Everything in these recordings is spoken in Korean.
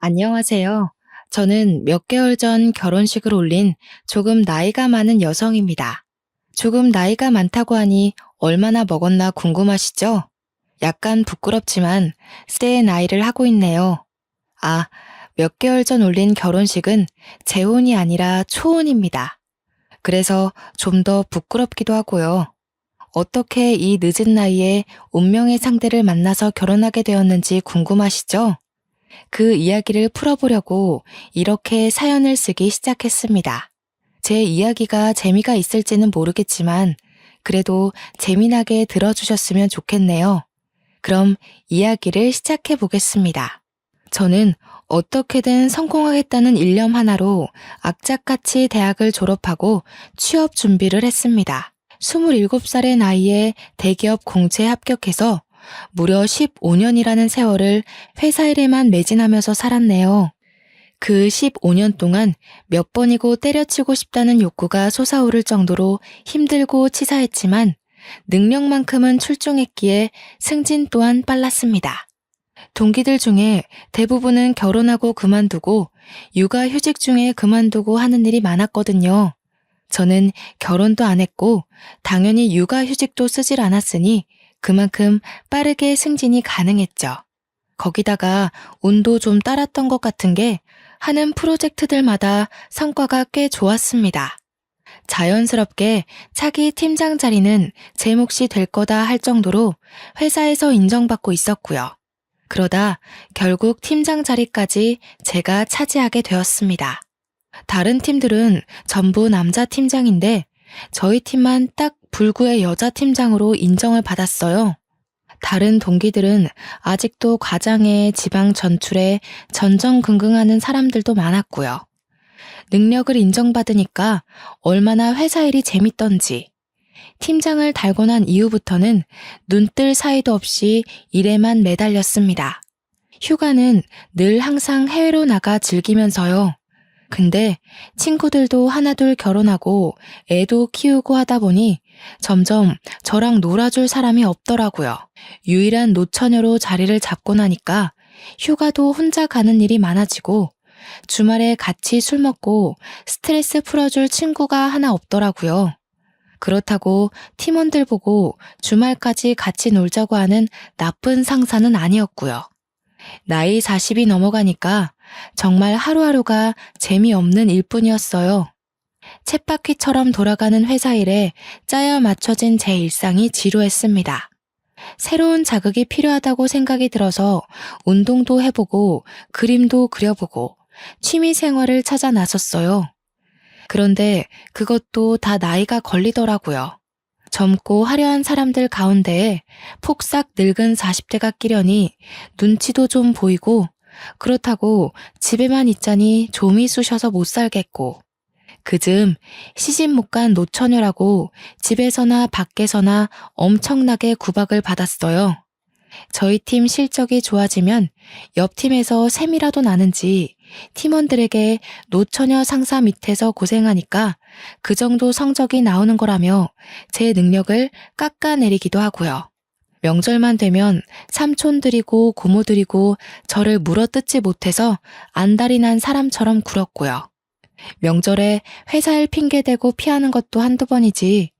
안녕하세요. 저는 몇 개월 전 결혼식을 올린 조금 나이가 많은 여성입니다. 조금 나이가 많다고 하니 얼마나 먹었나 궁금하시죠? 약간 부끄럽지만 새 나이를 하고 있네요. 아, 몇 개월 전 올린 결혼식은 재혼이 아니라 초혼입니다. 그래서 좀 더 부끄럽기도 하고요. 어떻게 이 늦은 나이에 운명의 상대를 만나서 결혼하게 되었는지 궁금하시죠? 그 이야기를 풀어보려고 이렇게 사연을 쓰기 시작했습니다. 제 이야기가 재미가 있을지는 모르겠지만 그래도 재미나게 들어주셨으면 좋겠네요. 그럼 이야기를 시작해 보겠습니다. 저는 어떻게든 성공하겠다는 일념 하나로 악착같이 대학을 졸업하고 취업 준비를 했습니다. 27살의 나이에 대기업 공채에 합격해서 무려 15년이라는 세월을 회사 일에만 매진하면서 살았네요. 그 15년 동안 몇 번이고 때려치고 싶다는 욕구가 솟아오를 정도로 힘들고 치사했지만 능력만큼은 출중했기에 승진 또한 빨랐습니다. 동기들 중에 대부분은 결혼하고 그만두고 육아휴직 중에 그만두고 하는 일이 많았거든요. 저는 결혼도 안 했고 당연히 육아휴직도 쓰질 않았으니 그만큼 빠르게 승진이 가능했죠. 거기다가 운도 좀 따랐던 것 같은 게 하는 프로젝트들마다 성과가 꽤 좋았습니다. 자연스럽게 차기 팀장 자리는 제 몫이 될 거다 할 정도로 회사에서 인정받고 있었고요. 그러다 결국 팀장 자리까지 제가 차지하게 되었습니다. 다른 팀들은 전부 남자 팀장인데 저희 팀만 딱 불구의 여자 팀장으로 인정을 받았어요. 다른 동기들은 아직도 과장에 지방 전출에 전전긍긍하는 사람들도 많았고요. 능력을 인정받으니까 얼마나 회사 일이 재밌던지 팀장을 달고 난 이후부터는 눈뜰 사이도 없이 일에만 매달렸습니다. 휴가는 늘 항상 해외로 나가 즐기면서요. 근데 친구들도 하나둘 결혼하고 애도 키우고 하다 보니 점점 저랑 놀아줄 사람이 없더라고요. 유일한 노처녀로 자리를 잡고 나니까 휴가도 혼자 가는 일이 많아지고 주말에 같이 술 먹고 스트레스 풀어줄 친구가 하나 없더라고요. 그렇다고 팀원들 보고 주말까지 같이 놀자고 하는 나쁜 상사는 아니었고요. 나이 40이 넘어가니까 정말 하루하루가 재미없는 일뿐이었어요. 쳇바퀴처럼 돌아가는 회사 일에 짜여 맞춰진 제 일상이 지루했습니다. 새로운 자극이 필요하다고 생각이 들어서 운동도 해보고 그림도 그려보고 취미 생활을 찾아 나섰어요. 그런데 그것도 다 나이가 걸리더라고요. 젊고 화려한 사람들 가운데에 폭삭 늙은 40대가 끼려니 눈치도 좀 보이고 그렇다고 집에만 있자니 좀이 쑤셔서 못 살겠고 그즘 시집 못 간 노처녀라고 집에서나 밖에서나 엄청나게 구박을 받았어요. 저희 팀 실적이 좋아지면 옆 팀에서 셈이라도 나는지 팀원들에게 노처녀 상사 밑에서 고생하니까 그 정도 성적이 나오는 거라며 제 능력을 깎아내리기도 하고요. 명절만 되면 삼촌들이고 고모들이고 저를 물어뜯지 못해서 안달이 난 사람처럼 굴었고요. 명절에 회사 일 핑계대고 피하는 것도 한두 번이지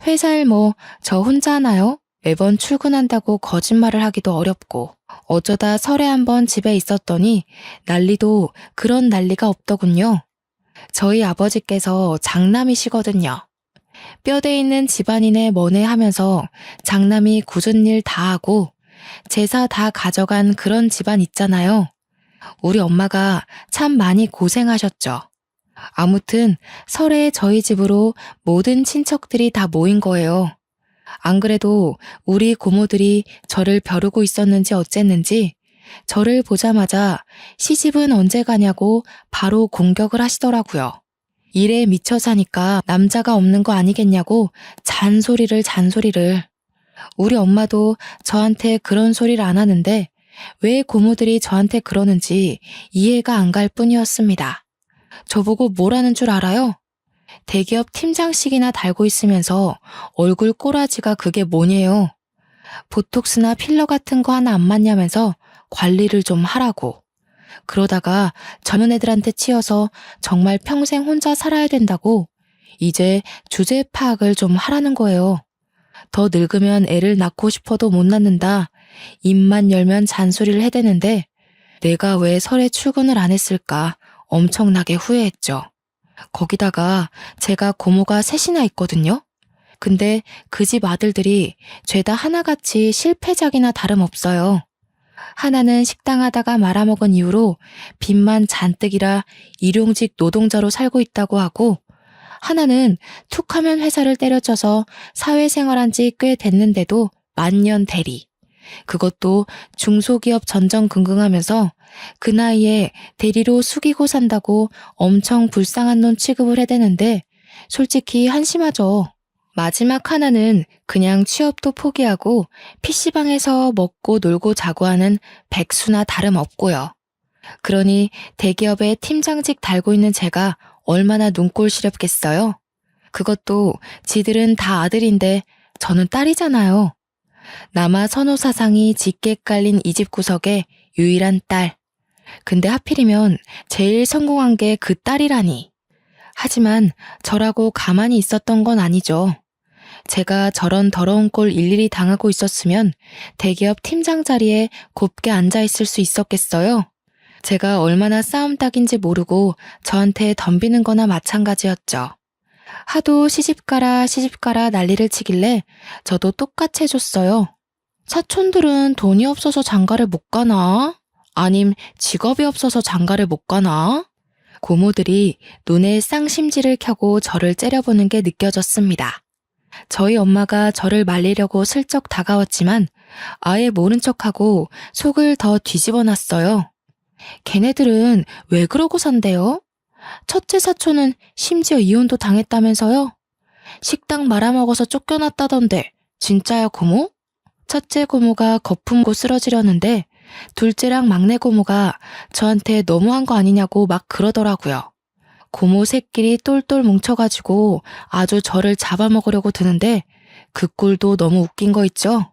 회사 일 뭐 저 혼자 하나요? 매번 출근한다고 거짓말을 하기도 어렵고 어쩌다 설에 한번 집에 있었더니 난리도 그런 난리가 없더군요. 저희 아버지께서 장남이시거든요. 뼈대 있는 집안인의 머네 하면서 장남이 굳은 일 다 하고 제사 다 가져간 그런 집안 있잖아요. 우리 엄마가 참 많이 고생하셨죠. 아무튼 설에 저희 집으로 모든 친척들이 다 모인 거예요. 안 그래도 우리 고모들이 저를 벼르고 있었는지 어쨌는지 저를 보자마자 시집은 언제 가냐고 바로 공격을 하시더라고요. 일에 미쳐 사니까 남자가 없는 거 아니겠냐고 잔소리를. 우리 엄마도 저한테 그런 소리를 안 하는데 왜 고모들이 저한테 그러는지 이해가 안 갈 뿐이었습니다. 저보고 뭐라는 줄 알아요? 대기업 팀장식이나 달고 있으면서 얼굴 꼬라지가 그게 뭐냐요? 보톡스나 필러 같은 거 하나 안 맞냐면서 관리를 좀 하라고. 그러다가 젊은 애들한테 치여서 정말 평생 혼자 살아야 된다고 이제 주제 파악을 좀 하라는 거예요. 더 늙으면 애를 낳고 싶어도 못 낳는다. 입만 열면 잔소리를 해대는데 내가 왜 설에 출근을 안 했을까 엄청나게 후회했죠. 거기다가 제가 고모가 셋이나 있거든요. 근데 그 집 아들들이 죄다 하나같이 실패작이나 다름없어요. 하나는 식당 하다가 말아먹은 이후로 빚만 잔뜩이라 일용직 노동자로 살고 있다고 하고, 하나는 툭하면 회사를 때려쳐서 사회생활한 지 꽤 됐는데도 만년 대리. 그것도 중소기업 전전긍긍하면서 그 나이에 대리로 숙이고 산다고 엄청 불쌍한 놈 취급을 해대는데 솔직히 한심하죠. 마지막 하나는 그냥 취업도 포기하고 PC방에서 먹고 놀고 자고 하는 백수나 다름없고요. 그러니 대기업에 팀장직 달고 있는 제가 얼마나 눈꼴 시렵겠어요? 그것도 지들은 다 아들인데 저는 딸이잖아요. 남아 선호사상이 짙게 깔린 이 집 구석의 유일한 딸. 근데 하필이면 제일 성공한 게 그 딸이라니. 하지만 저라고 가만히 있었던 건 아니죠. 제가 저런 더러운 꼴 일일이 당하고 있었으면 대기업 팀장 자리에 곱게 앉아있을 수 있었겠어요? 제가 얼마나 싸움닭인지 모르고 저한테 덤비는 거나 마찬가지였죠. 하도 시집가라 난리를 치길래 저도 똑같이 해줬어요. 사촌들은 돈이 없어서 장가를 못 가나? 아님 직업이 없어서 장가를 못 가나? 고모들이 눈에 쌍심지를 켜고 저를 째려보는 게 느껴졌습니다. 저희 엄마가 저를 말리려고 슬쩍 다가왔지만 아예 모른 척하고 속을 더 뒤집어 놨어요. 걔네들은 왜 그러고 산대요? 첫째 사촌은 심지어 이혼도 당했다면서요? 식당 말아먹어서 쫓겨났다던데 진짜야 고모? 첫째 고모가 거품고 쓰러지려는데 둘째랑 막내 고모가 저한테 너무한 거 아니냐고 막 그러더라고요. 고모 새끼리 똘똘 뭉쳐가지고 아주 저를 잡아먹으려고 드는데 그 꼴도 너무 웃긴 거 있죠?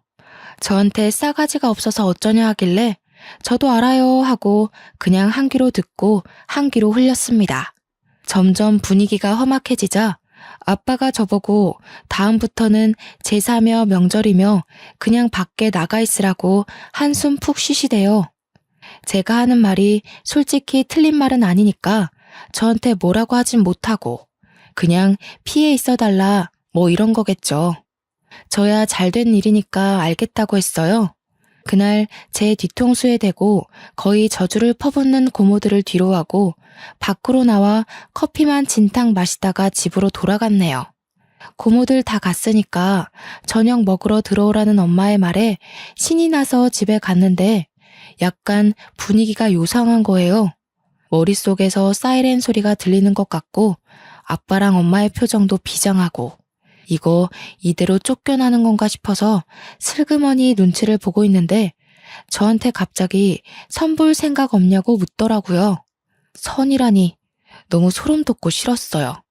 저한테 싸가지가 없어서 어쩌냐 하길래 저도 알아요 하고 그냥 한 귀로 듣고 한 귀로 흘렸습니다. 점점 분위기가 험악해지자 아빠가 저보고 다음부터는 제사며 명절이며 그냥 밖에 나가 있으라고 한숨 푹 쉬시대요. 제가 하는 말이 솔직히 틀린 말은 아니니까 저한테 뭐라고 하진 못하고 그냥 피해 있어달라 뭐 이런 거겠죠. 저야 잘된 일이니까 알겠다고 했어요. 그날 제 뒤통수에 대고 거의 저주를 퍼붓는 고모들을 뒤로하고 밖으로 나와 커피만 진탕 마시다가 집으로 돌아갔네요. 고모들 다 갔으니까 저녁 먹으러 들어오라는 엄마의 말에 신이 나서 집에 갔는데 약간 분위기가 요상한 거예요. 머릿속에서 사이렌 소리가 들리는 것 같고 아빠랑 엄마의 표정도 비장하고 이거 이대로 쫓겨나는 건가 싶어서 슬그머니 눈치를 보고 있는데 저한테 갑자기 선 볼 생각 없냐고 묻더라고요. 선이라니 너무 소름 돋고 싫었어요.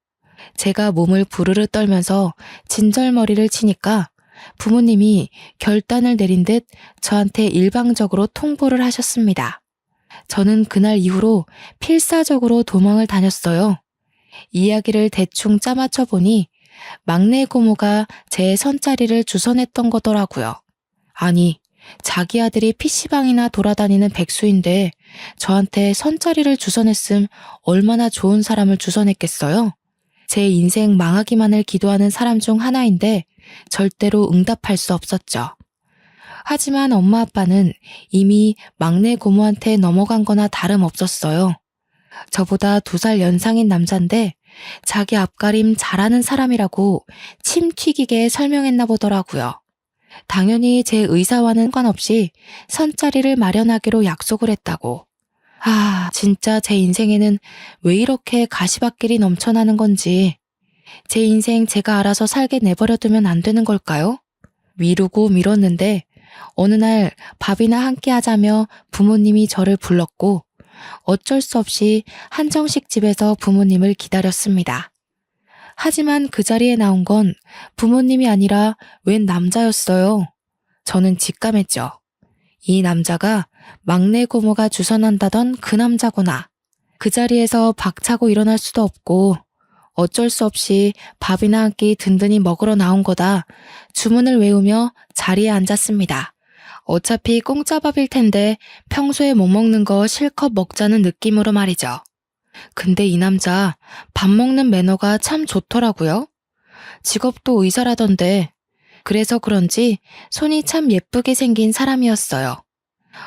제가 몸을 부르르 떨면서 진절머리를 치니까 부모님이 결단을 내린 듯 저한테 일방적으로 통보를 하셨습니다. 저는 그날 이후로 필사적으로 도망을 다녔어요. 이야기를 대충 짜맞춰 보니 막내 고모가 제 선자리를 주선했던 거더라고요. 아니, 자기 아들이 PC방이나 돌아다니는 백수인데 저한테 선자리를 주선했음 얼마나 좋은 사람을 주선했겠어요? 제 인생 망하기만을 기도하는 사람 중 하나인데 절대로 응답할 수 없었죠. 하지만 엄마 아빠는 이미 막내 고모한테 넘어간 거나 다름없었어요. 저보다 2살 연상인 남잔데 자기 앞가림 잘하는 사람이라고 침 튀기게 설명했나 보더라고요. 당연히 제 의사와는 상관없이 선자리를 마련하기로 약속을 했다고. 진짜 제 인생에는 왜 이렇게 가시밭길이 넘쳐나는 건지. 제 인생 제가 알아서 살게 내버려두면 안 되는 걸까요? 미루고 미뤘는데 어느 날 밥이나 함께 하자며 부모님이 저를 불렀고 어쩔 수 없이 한정식 집에서 부모님을 기다렸습니다. 하지만 그 자리에 나온 건 부모님이 아니라 웬 남자였어요. 저는 직감했죠. 이 남자가 막내 고모가 주선한다던 그 남자구나. 그 자리에서 박차고 일어날 수도 없고 어쩔 수 없이 밥이나 한 끼 든든히 먹으러 나온 거다. 주문을 외우며 자리에 앉았습니다. 어차피 공짜 밥일 텐데 평소에 못 먹는 거 실컷 먹자는 느낌으로 말이죠. 근데 이 남자 밥 먹는 매너가 참 좋더라고요. 직업도 의사라던데 그래서 그런지 손이 참 예쁘게 생긴 사람이었어요.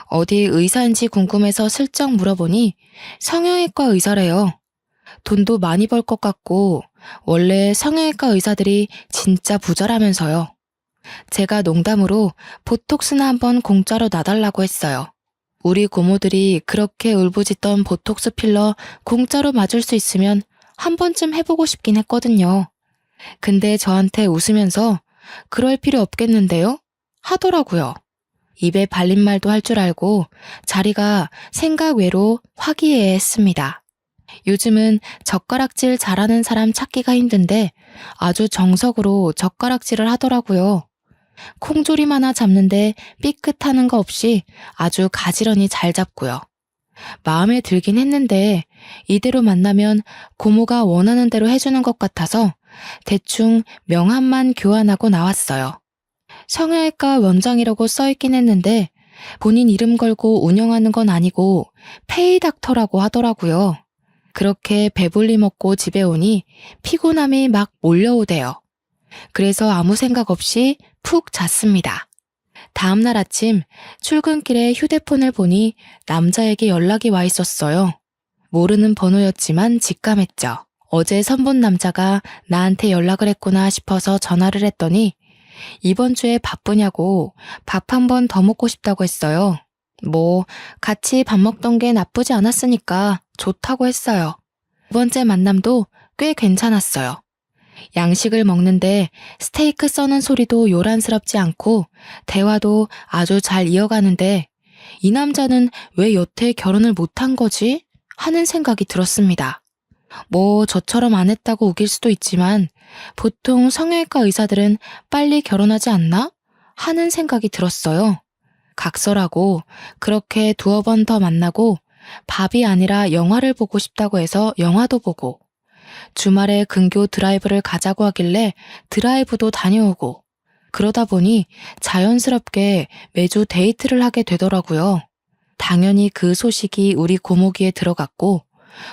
어디 의사인지 궁금해서 슬쩍 물어보니 성형외과 의사래요. 돈도 많이 벌 것 같고 원래 성형외과 의사들이 진짜 부자라면서요. 제가 농담으로 보톡스나 한번 공짜로 놔달라고 했어요. 우리 고모들이 그렇게 울부짖던 보톡스 필러 공짜로 맞을 수 있으면 한 번쯤 해보고 싶긴 했거든요. 근데 저한테 웃으면서 그럴 필요 없겠는데요? 하더라고요. 입에 발린 말도 할 줄 알고 자리가 생각 외로 화기애애했습니다. 요즘은 젓가락질 잘하는 사람 찾기가 힘든데 아주 정석으로 젓가락질을 하더라고요. 콩조림 하나 잡는데 삐끗하는 거 없이 아주 가지런히 잘 잡고요. 마음에 들긴 했는데 이대로 만나면 고모가 원하는 대로 해주는 것 같아서 대충 명함만 교환하고 나왔어요. 성형외과 원장이라고 써있긴 했는데 본인 이름 걸고 운영하는 건 아니고 페이닥터라고 하더라고요. 그렇게 배불리 먹고 집에 오니 피곤함이 막 몰려오대요. 그래서 아무 생각 없이 푹 잤습니다. 다음날 아침 출근길에 휴대폰을 보니 남자에게 연락이 와 있었어요. 모르는 번호였지만 직감했죠. 어제 선본 남자가 나한테 연락을 했구나 싶어서 전화를 했더니 이번 주에 바쁘냐고 밥 한 번 더 먹고 싶다고 했어요. 뭐 같이 밥 먹던 게 나쁘지 않았으니까 좋다고 했어요. 두 번째 만남도 꽤 괜찮았어요. 양식을 먹는데 스테이크 써는 소리도 요란스럽지 않고 대화도 아주 잘 이어가는데 이 남자는 왜 여태 결혼을 못한 거지? 하는 생각이 들었습니다. 뭐 저처럼 안 했다고 우길 수도 있지만 보통 성형외과 의사들은 빨리 결혼하지 않나? 하는 생각이 들었어요. 각설하고 그렇게 두어 번 더 만나고 밥이 아니라 영화를 보고 싶다고 해서 영화도 보고 주말에 근교 드라이브를 가자고 하길래 드라이브도 다녀오고 그러다 보니 자연스럽게 매주 데이트를 하게 되더라고요. 당연히 그 소식이 우리 고모 귀에 들어갔고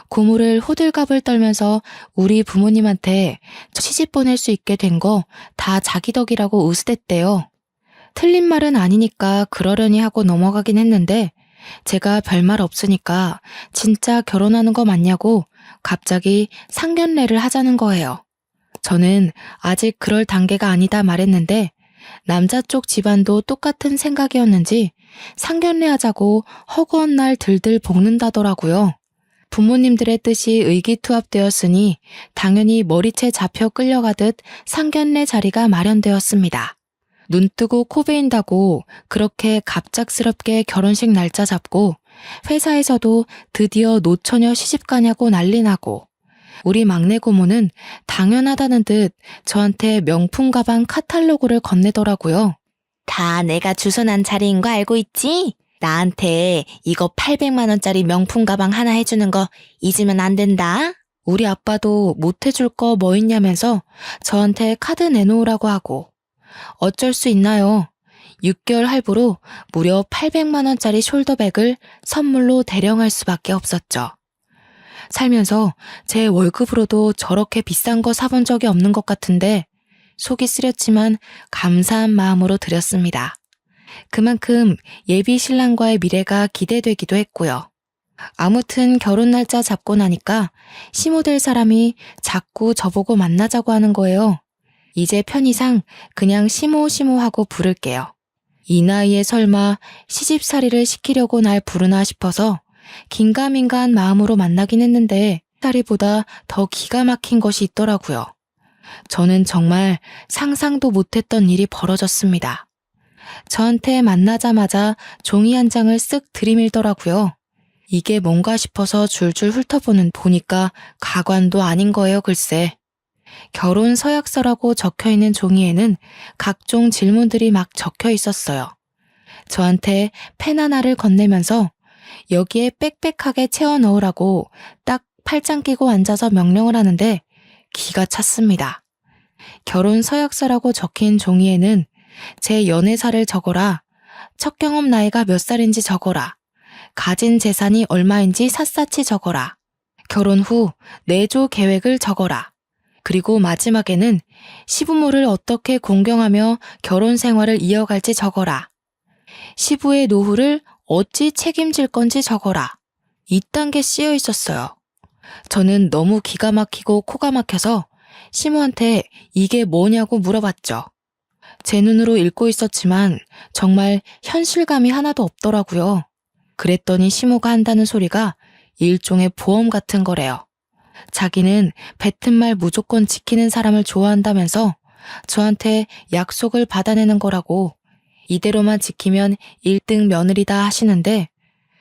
고모를 호들갑을 떨면서 우리 부모님한테 시집 보낼 수 있게 된 거 다 자기 덕이라고 으스댔대요. 틀린 말은 아니니까 그러려니 하고 넘어가긴 했는데 제가 별말 없으니까 진짜 결혼하는 거 맞냐고 갑자기 상견례를 하자는 거예요. 저는 아직 그럴 단계가 아니다 말했는데 남자 쪽 집안도 똑같은 생각이었는지 상견례 하자고 허구한 날 들들 볶는다더라고요. 부모님들의 뜻이 의기투합되었으니 당연히 머리채 잡혀 끌려가듯 상견례 자리가 마련되었습니다. 눈 뜨고 코 베인다고 그렇게 갑작스럽게 결혼식 날짜 잡고 회사에서도 드디어 노처녀 시집 가냐고 난리 나고 우리 막내 고모는 당연하다는 듯 저한테 명품 가방 카탈로그를 건네더라고요. 다 내가 주선한 자리인 거 알고 있지? 나한테 이거 800만 원짜리 명품 가방 하나 해주는 거 잊으면 안 된다. 우리 아빠도 못 해줄 거 뭐 있냐면서 저한테 카드 내놓으라고 하고 어쩔 수 있나요? 6개월 할부로 무려 800만 원짜리 숄더백을 선물로 대령할 수밖에 없었죠. 살면서 제 월급으로도 저렇게 비싼 거 사본 적이 없는 것 같은데 속이 쓰렸지만 감사한 마음으로 드렸습니다. 그만큼 예비 신랑과의 미래가 기대되기도 했고요. 아무튼 결혼 날짜 잡고 나니까 시모될 사람이 자꾸 저보고 만나자고 하는 거예요. 이제 편의상 그냥 시모 하고 부를게요. 이 나이에 설마 시집살이를 시키려고 날 부르나 싶어서 긴가민가한 마음으로 만나긴 했는데 살이보다 더 기가 막힌 것이 있더라고요. 저는 정말 상상도 못했던 일이 벌어졌습니다. 저한테 만나자마자 종이 한 장을 쓱 들이밀더라고요. 이게 뭔가 싶어서 줄줄 훑어보는 보니까 가관도 아닌 거예요, 글쎄. 결혼 서약서라고 적혀있는 종이에는 각종 질문들이 막 적혀 있었어요. 저한테 펜 하나를 건네면서 여기에 빽빽하게 채워 넣으라고 딱 팔짱 끼고 앉아서 명령을 하는데 기가 찼습니다. 결혼 서약서라고 적힌 종이에는 제 연애사를 적어라, 첫 경험 나이가 몇 살인지 적어라, 가진 재산이 얼마인지 샅샅이 적어라, 결혼 후 내조 계획을 적어라, 그리고 마지막에는 시부모를 어떻게 공경하며 결혼 생활을 이어갈지 적어라, 시부의 노후를 어찌 책임질 건지 적어라. 이딴 게 쓰여 있었어요. 저는 너무 기가 막히고 코가 막혀서 시모한테 이게 뭐냐고 물어봤죠. 제 눈으로 읽고 있었지만 정말 현실감이 하나도 없더라고요. 그랬더니 시모가 한다는 소리가 일종의 보험 같은 거래요. 자기는 뱉은 말 무조건 지키는 사람을 좋아한다면서 저한테 약속을 받아내는 거라고, 이대로만 지키면 1등 며느리다 하시는데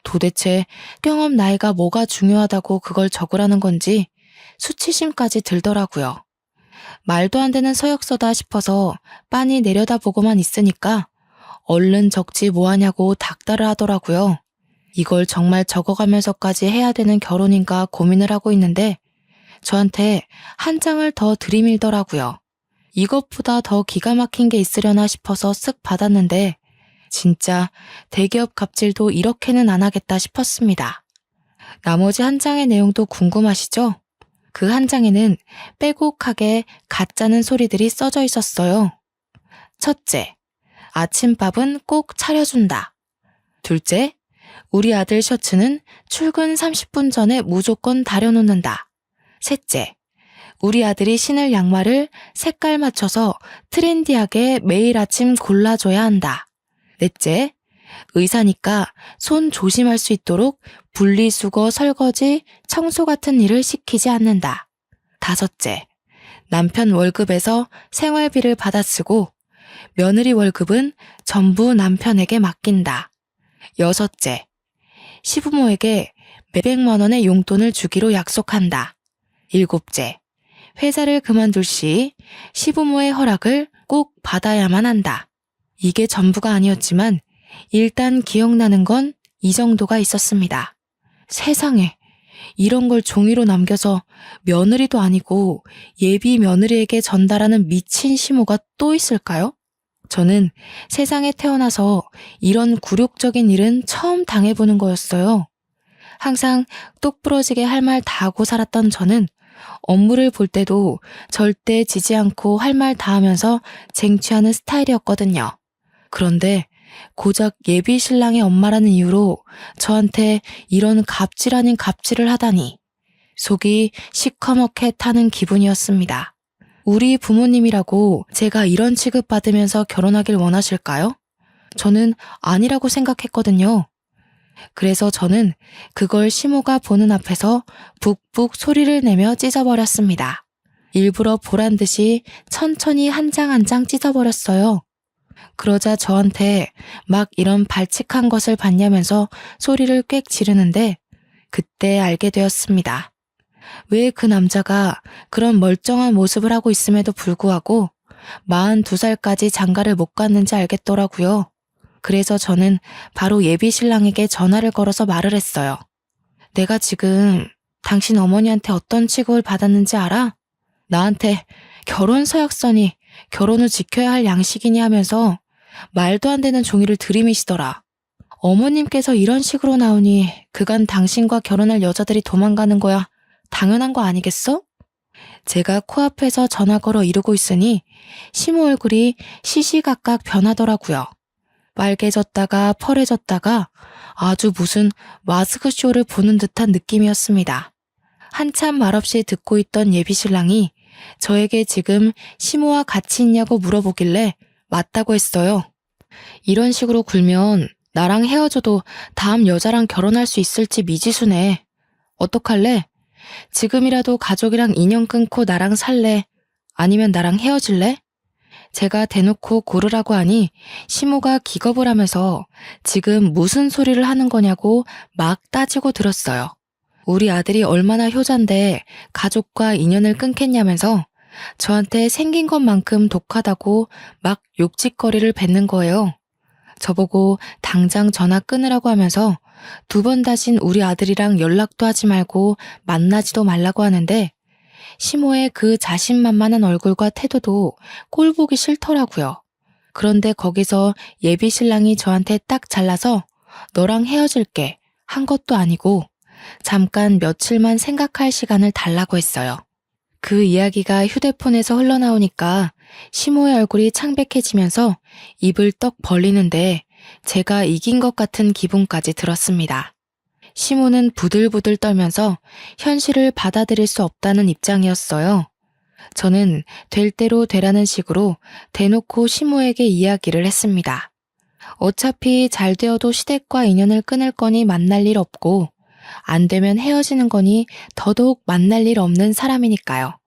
도대체 경험 나이가 뭐가 중요하다고 그걸 적으라는 건지 수치심까지 들더라고요. 말도 안 되는 서약서다 싶어서 빤히 내려다보고만 있으니까 얼른 적지 뭐하냐고 닥달을 하더라고요. 이걸 정말 적어가면서까지 해야 되는 결혼인가 고민을 하고 있는데 저한테 한 장을 더 들이밀더라고요. 이것보다 더 기가 막힌 게 있으려나 싶어서 쓱 받았는데 진짜 대기업 갑질도 이렇게는 안 하겠다 싶었습니다. 나머지 한 장의 내용도 궁금하시죠? 그 한 장에는 빼곡하게 가짜는 소리들이 써져 있었어요. 첫째, 아침밥은 꼭 차려준다. 둘째, 우리 아들 셔츠는 출근 30분 전에 무조건 다려놓는다. 셋째, 우리 아들이 신을 양말을 색깔 맞춰서 트렌디하게 매일 아침 골라줘야 한다. 넷째, 의사니까 손 조심할 수 있도록 분리수거, 설거지, 청소 같은 일을 시키지 않는다. 다섯째, 남편 월급에서 생활비를 받아 쓰고 며느리 월급은 전부 남편에게 맡긴다. 여섯째, 시부모에게 몇백만 원의 용돈을 주기로 약속한다. 일곱째, 회사를 그만둘 시 시부모의 허락을 꼭 받아야만 한다. 이게 전부가 아니었지만 일단 기억나는 건 이 정도가 있었습니다. 세상에, 이런 걸 종이로 남겨서 며느리도 아니고 예비 며느리에게 전달하는 미친 시모가 또 있을까요? 저는 세상에 태어나서 이런 굴욕적인 일은 처음 당해보는 거였어요. 항상 똑부러지게 할 말 다 하고 살았던 저는 업무를 볼 때도 절대 지지 않고 할 말 다 하면서 쟁취하는 스타일이었거든요. 그런데 고작 예비 신랑의 엄마라는 이유로 저한테 이런 갑질 아닌 갑질을 하다니 속이 시커멓게 타는 기분이었습니다. 우리 부모님이라고 제가 이런 취급받으면서 결혼하길 원하실까요? 저는 아니라고 생각했거든요. 그래서 저는 그걸 시모가 보는 앞에서 북북 소리를 내며 찢어버렸습니다. 일부러 보란 듯이 천천히 한 장 한 장 찢어버렸어요. 그러자 저한테 막 이런 발칙한 것을 봤냐면서 소리를 꽥 지르는데 그때 알게 되었습니다. 왜 그 남자가 그런 멀쩡한 모습을 하고 있음에도 불구하고 42살까지 장가를 못 갔는지 알겠더라고요. 그래서 저는 바로 예비 신랑에게 전화를 걸어서 말을 했어요. 내가 지금 당신 어머니한테 어떤 취급을 받았는지 알아? 나한테 결혼 서약서니 결혼 후 지켜야 할 양식이니 하면서 말도 안 되는 종이를 들이미시더라. 어머님께서 이런 식으로 나오니 그간 당신과 결혼할 여자들이 도망가는 거야 당연한 거 아니겠어? 제가 코앞에서 전화 걸어 이러고 있으니 시모 얼굴이 시시각각 변하더라고요. 빨개졌다가 펄해졌다가 아주 무슨 마스크쇼를 보는 듯한 느낌이었습니다. 한참 말없이 듣고 있던 예비신랑이 저에게 지금 시모와 같이 있냐고 물어보길래 맞다고 했어요. 이런 식으로 굴면 나랑 헤어져도 다음 여자랑 결혼할 수 있을지 미지수네. 어떡할래? 지금이라도 가족이랑 인연 끊고 나랑 살래? 아니면 나랑 헤어질래? 제가 대놓고 고르라고 하니 시모가 기겁을 하면서 지금 무슨 소리를 하는 거냐고 막 따지고 들었어요. 우리 아들이 얼마나 효자인데 가족과 인연을 끊겠냐면서 저한테 생긴 것만큼 독하다고 막 욕짓거리를 뱉는 거예요. 저보고 당장 전화 끊으라고 하면서 2번 다신 우리 아들이랑 연락도 하지 말고 만나지도 말라고 하는데 시모의 그 자신만만한 얼굴과 태도도 꼴 보기 싫더라고요. 그런데 거기서 예비 신랑이 저한테 딱 잘라서 너랑 헤어질게 한 것도 아니고 잠깐 며칠만 생각할 시간을 달라고 했어요. 그 이야기가 휴대폰에서 흘러나오니까 시모의 얼굴이 창백해지면서 입을 떡 벌리는데 제가 이긴 것 같은 기분까지 들었습니다. 시모는 부들부들 떨면서 현실을 받아들일 수 없다는 입장이었어요. 저는 될 대로 되라는 식으로 대놓고 시모에게 이야기를 했습니다. 어차피 잘 되어도 시댁과 인연을 끊을 거니 만날 일 없고 안 되면 헤어지는 거니 더더욱 만날 일 없는 사람이니까요.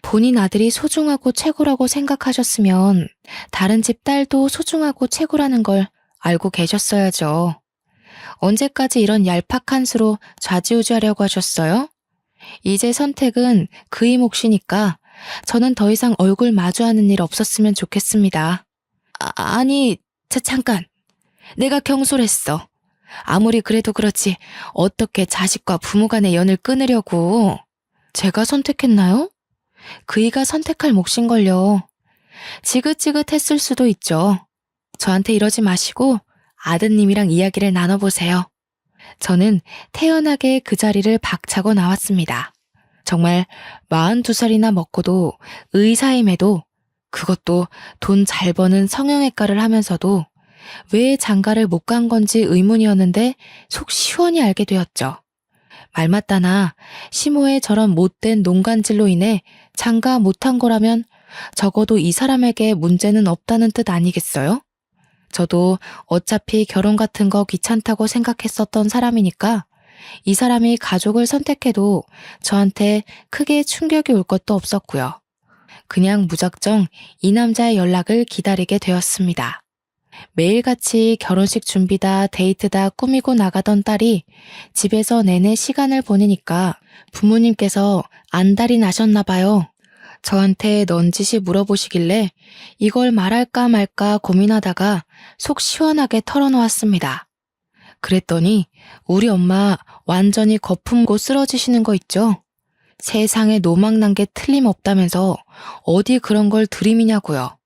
본인 아들이 소중하고 최고라고 생각하셨으면 다른 집 딸도 소중하고 최고라는 걸 알고 계셨어야죠. 언제까지 이런 얄팍한 수로 좌지우지하려고 하셨어요? 이제 선택은 그의 몫이니까 저는 더 이상 얼굴 마주하는 일 없었으면 좋겠습니다. 아니, 잠깐. 내가 경솔했어. 아무리 그래도 그렇지 어떻게 자식과 부모 간의 연을 끊으려고. 제가 선택했나요? 그이가 선택할 몫인걸요. 지긋지긋했을 수도 있죠. 저한테 이러지 마시고 아드님이랑 이야기를 나눠보세요. 저는 태연하게 그 자리를 박차고 나왔습니다. 정말 42살이나 먹고도 의사임에도 그것도 돈 잘 버는 성형외과를 하면서도 왜 장가를 못 간 건지 의문이었는데 속 시원히 알게 되었죠. 말 맞다나 시모의 저런 못된 농간질로 인해 장가 못한 거라면 적어도 이 사람에게 문제는 없다는 뜻 아니겠어요? 저도 어차피 결혼 같은 거 귀찮다고 생각했었던 사람이니까 이 사람이 가족을 선택해도 저한테 크게 충격이 올 것도 없었고요. 그냥 무작정 이 남자의 연락을 기다리게 되었습니다. 매일같이 결혼식 준비다 데이트다 꾸미고 나가던 딸이 집에서 내내 시간을 보내니까 부모님께서 안달이 나셨나 봐요. 저한테 넌지시 물어보시길래 이걸 말할까 말까 고민하다가 속 시원하게 털어놓았습니다. 그랬더니 우리 엄마 완전히 거품고 쓰러지시는 거 있죠? 세상에 노망난 게 틀림없다면서 어디 그런 걸 들이미냐고요.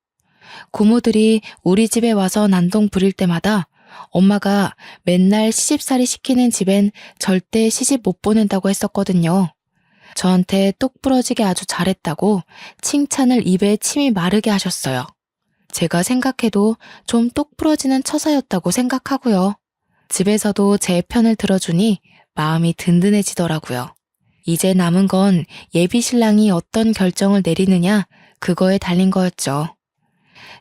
고모들이 우리 집에 와서 난동 부릴 때마다 엄마가 맨날 시집살이 시키는 집엔 절대 시집 못 보낸다고 했었거든요. 저한테 똑 부러지게 아주 잘했다고 칭찬을 입에 침이 마르게 하셨어요. 제가 생각해도 좀 똑 부러지는 처사였다고 생각하고요. 집에서도 제 편을 들어주니 마음이 든든해지더라고요. 이제 남은 건 예비 신랑이 어떤 결정을 내리느냐 그거에 달린 거였죠.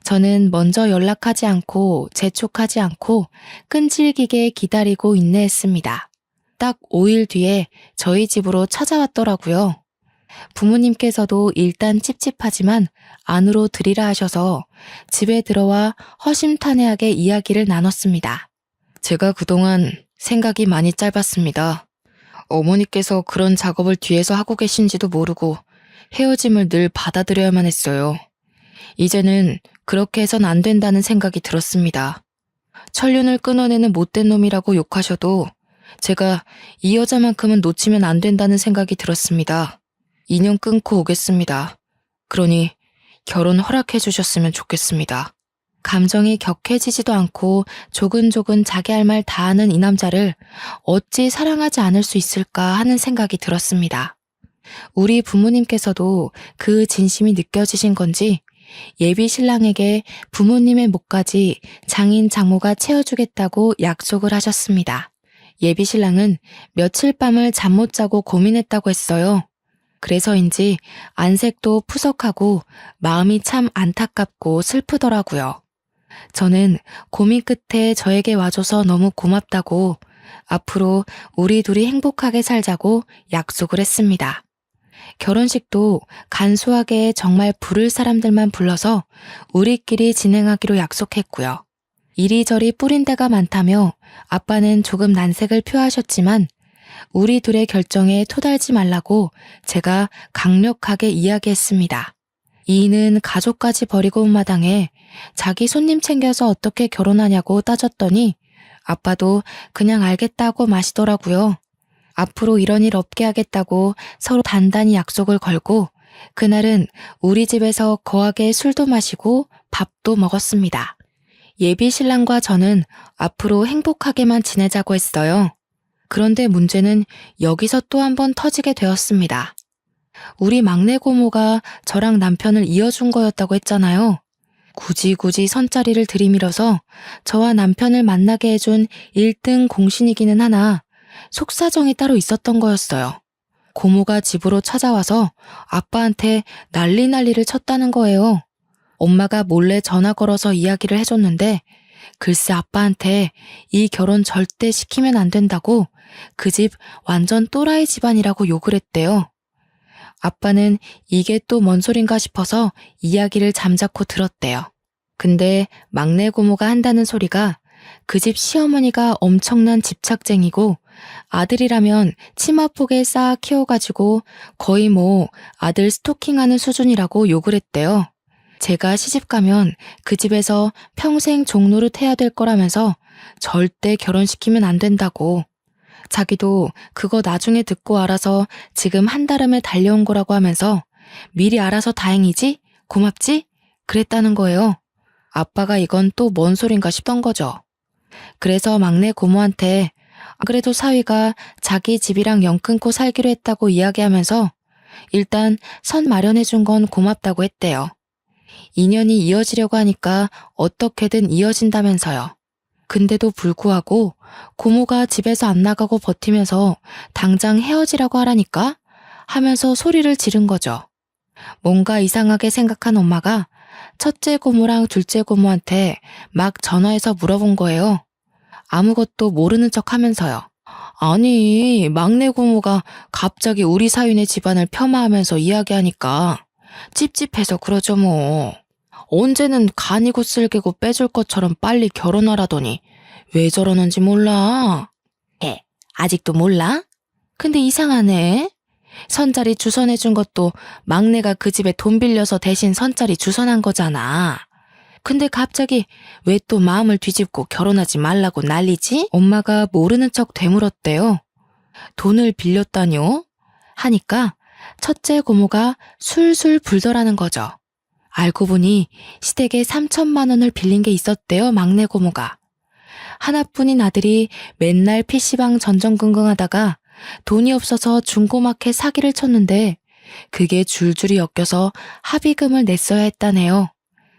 저는 먼저 연락하지 않고 재촉하지 않고 끈질기게 기다리고 인내했습니다. 딱 5일 뒤에 저희 집으로 찾아왔더라고요. 부모님께서도 일단 찝찝하지만 안으로 들이라 하셔서 집에 들어와 허심탄회하게 이야기를 나눴습니다. 제가 그동안 생각이 많이 짧았습니다. 어머니께서 그런 작업을 뒤에서 하고 계신지도 모르고 헤어짐을 늘 받아들여야만 했어요. 이제는 그렇게 해선 안 된다는 생각이 들었습니다. 천륜을 끊어내는 못된 놈이라고 욕하셔도 제가 이 여자만큼은 놓치면 안 된다는 생각이 들었습니다. 인연 끊고 오겠습니다. 그러니 결혼 허락해 주셨으면 좋겠습니다. 감정이 격해지지도 않고 조근조근 자기 할 말 다 하는 이 남자를 어찌 사랑하지 않을 수 있을까 하는 생각이 들었습니다. 우리 부모님께서도 그 진심이 느껴지신 건지 예비 신랑에게 부모님의 몫까지 장인 장모가 채워주겠다고 약속을 하셨습니다. 예비 신랑은 며칠 밤을 잠 못 자고 고민했다고 했어요. 그래서인지 안색도 푸석하고 마음이 참 안타깝고 슬프더라고요. 저는 고민 끝에 저에게 와줘서 너무 고맙다고 앞으로 우리 둘이 행복하게 살자고 약속을 했습니다. 결혼식도 간소하게 정말 부를 사람들만 불러서 우리끼리 진행하기로 약속했고요. 이리저리 뿌린 데가 많다며 아빠는 조금 난색을 표하셨지만 우리 둘의 결정에 토달지 말라고 제가 강력하게 이야기했습니다. 이인은 가족까지 버리고 온 마당에 자기 손님 챙겨서 어떻게 결혼하냐고 따졌더니 아빠도 그냥 알겠다고 마시더라고요. 앞으로 이런 일 없게 하겠다고 서로 단단히 약속을 걸고 그날은 우리 집에서 거하게 술도 마시고 밥도 먹었습니다. 예비 신랑과 저는 앞으로 행복하게만 지내자고 했어요. 그런데 문제는 여기서 또 한 번 터지게 되었습니다. 우리 막내 고모가 저랑 남편을 이어준 거였다고 했잖아요. 굳이 선자리를 들이밀어서 저와 남편을 만나게 해준 1등 공신이기는 하나 속사정이 따로 있었던 거였어요. 고모가 집으로 찾아와서 아빠한테 난리를 쳤다는 거예요. 엄마가 몰래 전화 걸어서 이야기를 해줬는데 글쎄 아빠한테 이 결혼 절대 시키면 안 된다고 그 집 완전 또라이 집안이라고 욕을 했대요. 아빠는 이게 또 뭔 소린가 싶어서 이야기를 잠자코 들었대요. 근데 막내 고모가 한다는 소리가 그 집 시어머니가 엄청난 집착쟁이고 아들이라면 치마폭에 쌓아 키워가지고 거의 뭐 아들 스토킹하는 수준이라고 욕을 했대요. 제가 시집가면 그 집에서 평생 종노릇 해야 될 거라면서 절대 결혼시키면 안 된다고. 자기도 그거 나중에 듣고 알아서 지금 한달음에 달려온 거라고 하면서 미리 알아서 다행이지? 고맙지? 그랬다는 거예요. 아빠가 이건 또 뭔 소린가 싶던 거죠. 그래서 막내 고모한테 그래도 사위가 자기 집이랑 연 끊고 살기로 했다고 이야기하면서 일단 선 마련해 준 건 고맙다고 했대요. 인연이 이어지려고 하니까 어떻게든 이어진다면서요. 근데도 불구하고 고모가 집에서 안 나가고 버티면서 당장 헤어지라고 하라니까 하면서 소리를 지른 거죠. 뭔가 이상하게 생각한 엄마가 첫째 고모랑 둘째 고모한테 막 전화해서 물어본 거예요. 아무것도 모르는 척 하면서요. 아니, 막내 고모가 갑자기 우리 사위네 집안을 폄하하면서 이야기하니까 찝찝해서 그러죠 뭐. 언제는 간이고 쓸개고 빼줄 것처럼 빨리 결혼하라더니 왜 저러는지 몰라. 아직도 몰라? 근데 이상하네. 선자리 주선해준 것도 막내가 그 집에 돈 빌려서 대신 선자리 주선한 거잖아. 근데 갑자기 왜 또 마음을 뒤집고 결혼하지 말라고 난리지? 엄마가 모르는 척 되물었대요. 돈을 빌렸다뇨? 하니까 첫째 고모가 술술 불더라는 거죠. 알고 보니 시댁에 3천만 원을 빌린 게 있었대요, 막내 고모가. 하나뿐인 아들이 맨날 PC방 전전긍긍하다가 돈이 없어서 중고마켓 사기를 쳤는데 그게 줄줄이 엮여서 합의금을 냈어야 했다네요.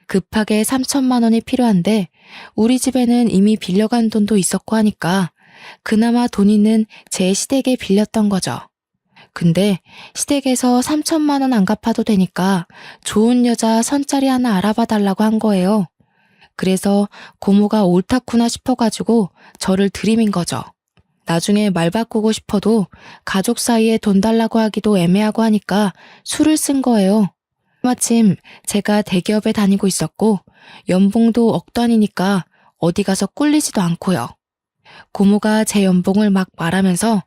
급하게 3천만 원이 필요한데 우리 집에는 이미 빌려간 돈도 있었고 하니까 그나마 돈 있는 제 시댁에 빌렸던 거죠. 근데 시댁에서 3천만 원 안 갚아도 되니까 좋은 여자 선짜리 하나 알아봐 달라고 한 거예요. 그래서 고모가 옳다구나 싶어가지고 저를 들이민 거죠. 나중에 말 바꾸고 싶어도 가족 사이에 돈 달라고 하기도 애매하고 하니까 술을 쓴 거예요. 마침 제가 대기업에 다니고 있었고 연봉도 억 단위니까 어디 가서 꿀리지도 않고요. 고모가 제 연봉을 막 말하면서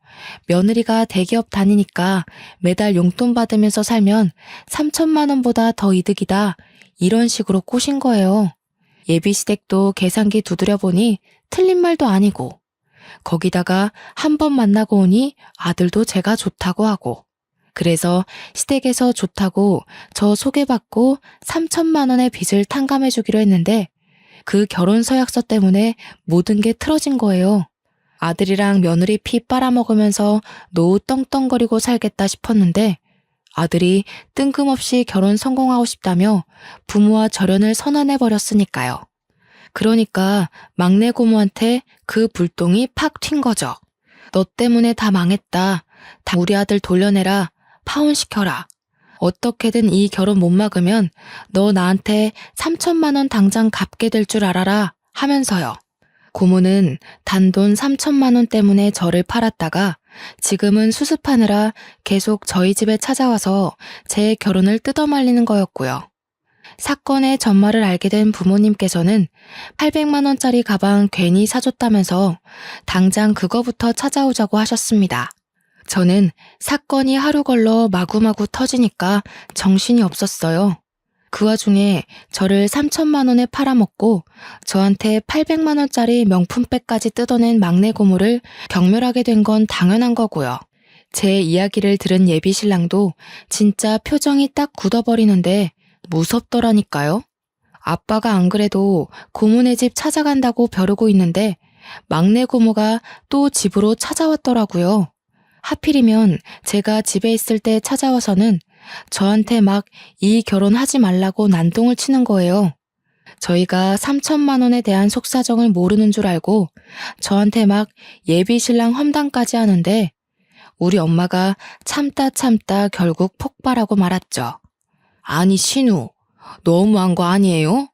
며느리가 대기업 다니니까 매달 용돈 받으면서 살면 3천만 원보다 더 이득이다. 이런 식으로 꼬신 거예요. 예비시댁도 계산기 두드려보니 틀린 말도 아니고 거기다가 한 번 만나고 오니 아들도 제가 좋다고 하고 그래서 시댁에서 좋다고 저 소개받고 3천만 원의 빚을 탕감해 주기로 했는데 그 결혼 서약서 때문에 모든 게 틀어진 거예요. 아들이랑 며느리 피 빨아먹으면서 노후 떵떵거리고 살겠다 싶었는데 아들이 뜬금없이 결혼 성공하고 싶다며 부모와 절연을 선언해버렸으니까요. 그러니까 막내 고모한테 그 불똥이 팍 튄 거죠. 너 때문에 다 망했다. 다 우리 아들 돌려내라. 파혼시켜라. 어떻게든 이 결혼 못 막으면 너 나한테 3천만 원 당장 갚게 될 줄 알아라 하면서요. 고모는 단돈 3천만 원 때문에 저를 팔았다가 지금은 수습하느라 계속 저희 집에 찾아와서 제 결혼을 뜯어말리는 거였고요. 사건의 전말을 알게 된 부모님께서는 800만 원짜리 가방 괜히 사줬다면서 당장 그거부터 찾아오자고 하셨습니다. 저는 사건이 하루 걸러 마구마구 터지니까 정신이 없었어요. 그 와중에 저를 3천만 원에 팔아먹고 저한테 800만 원짜리 명품백까지 뜯어낸 막내 고모를 경멸하게 된 건 당연한 거고요. 제 이야기를 들은 예비 신랑도 진짜 표정이 딱 굳어버리는데 무섭더라니까요. 아빠가 안 그래도 고모네 집 찾아간다고 벼르고 있는데 막내 고모가 또 집으로 찾아왔더라고요. 하필이면 제가 집에 있을 때 찾아와서는 저한테 막 이 결혼하지 말라고 난동을 치는 거예요. 저희가 3천만 원에 대한 속사정을 모르는 줄 알고 저한테 막 예비 신랑 험담까지 하는데 우리 엄마가 참다 결국 폭발하고 말았죠. 아니 신우, 너무한 거 아니에요?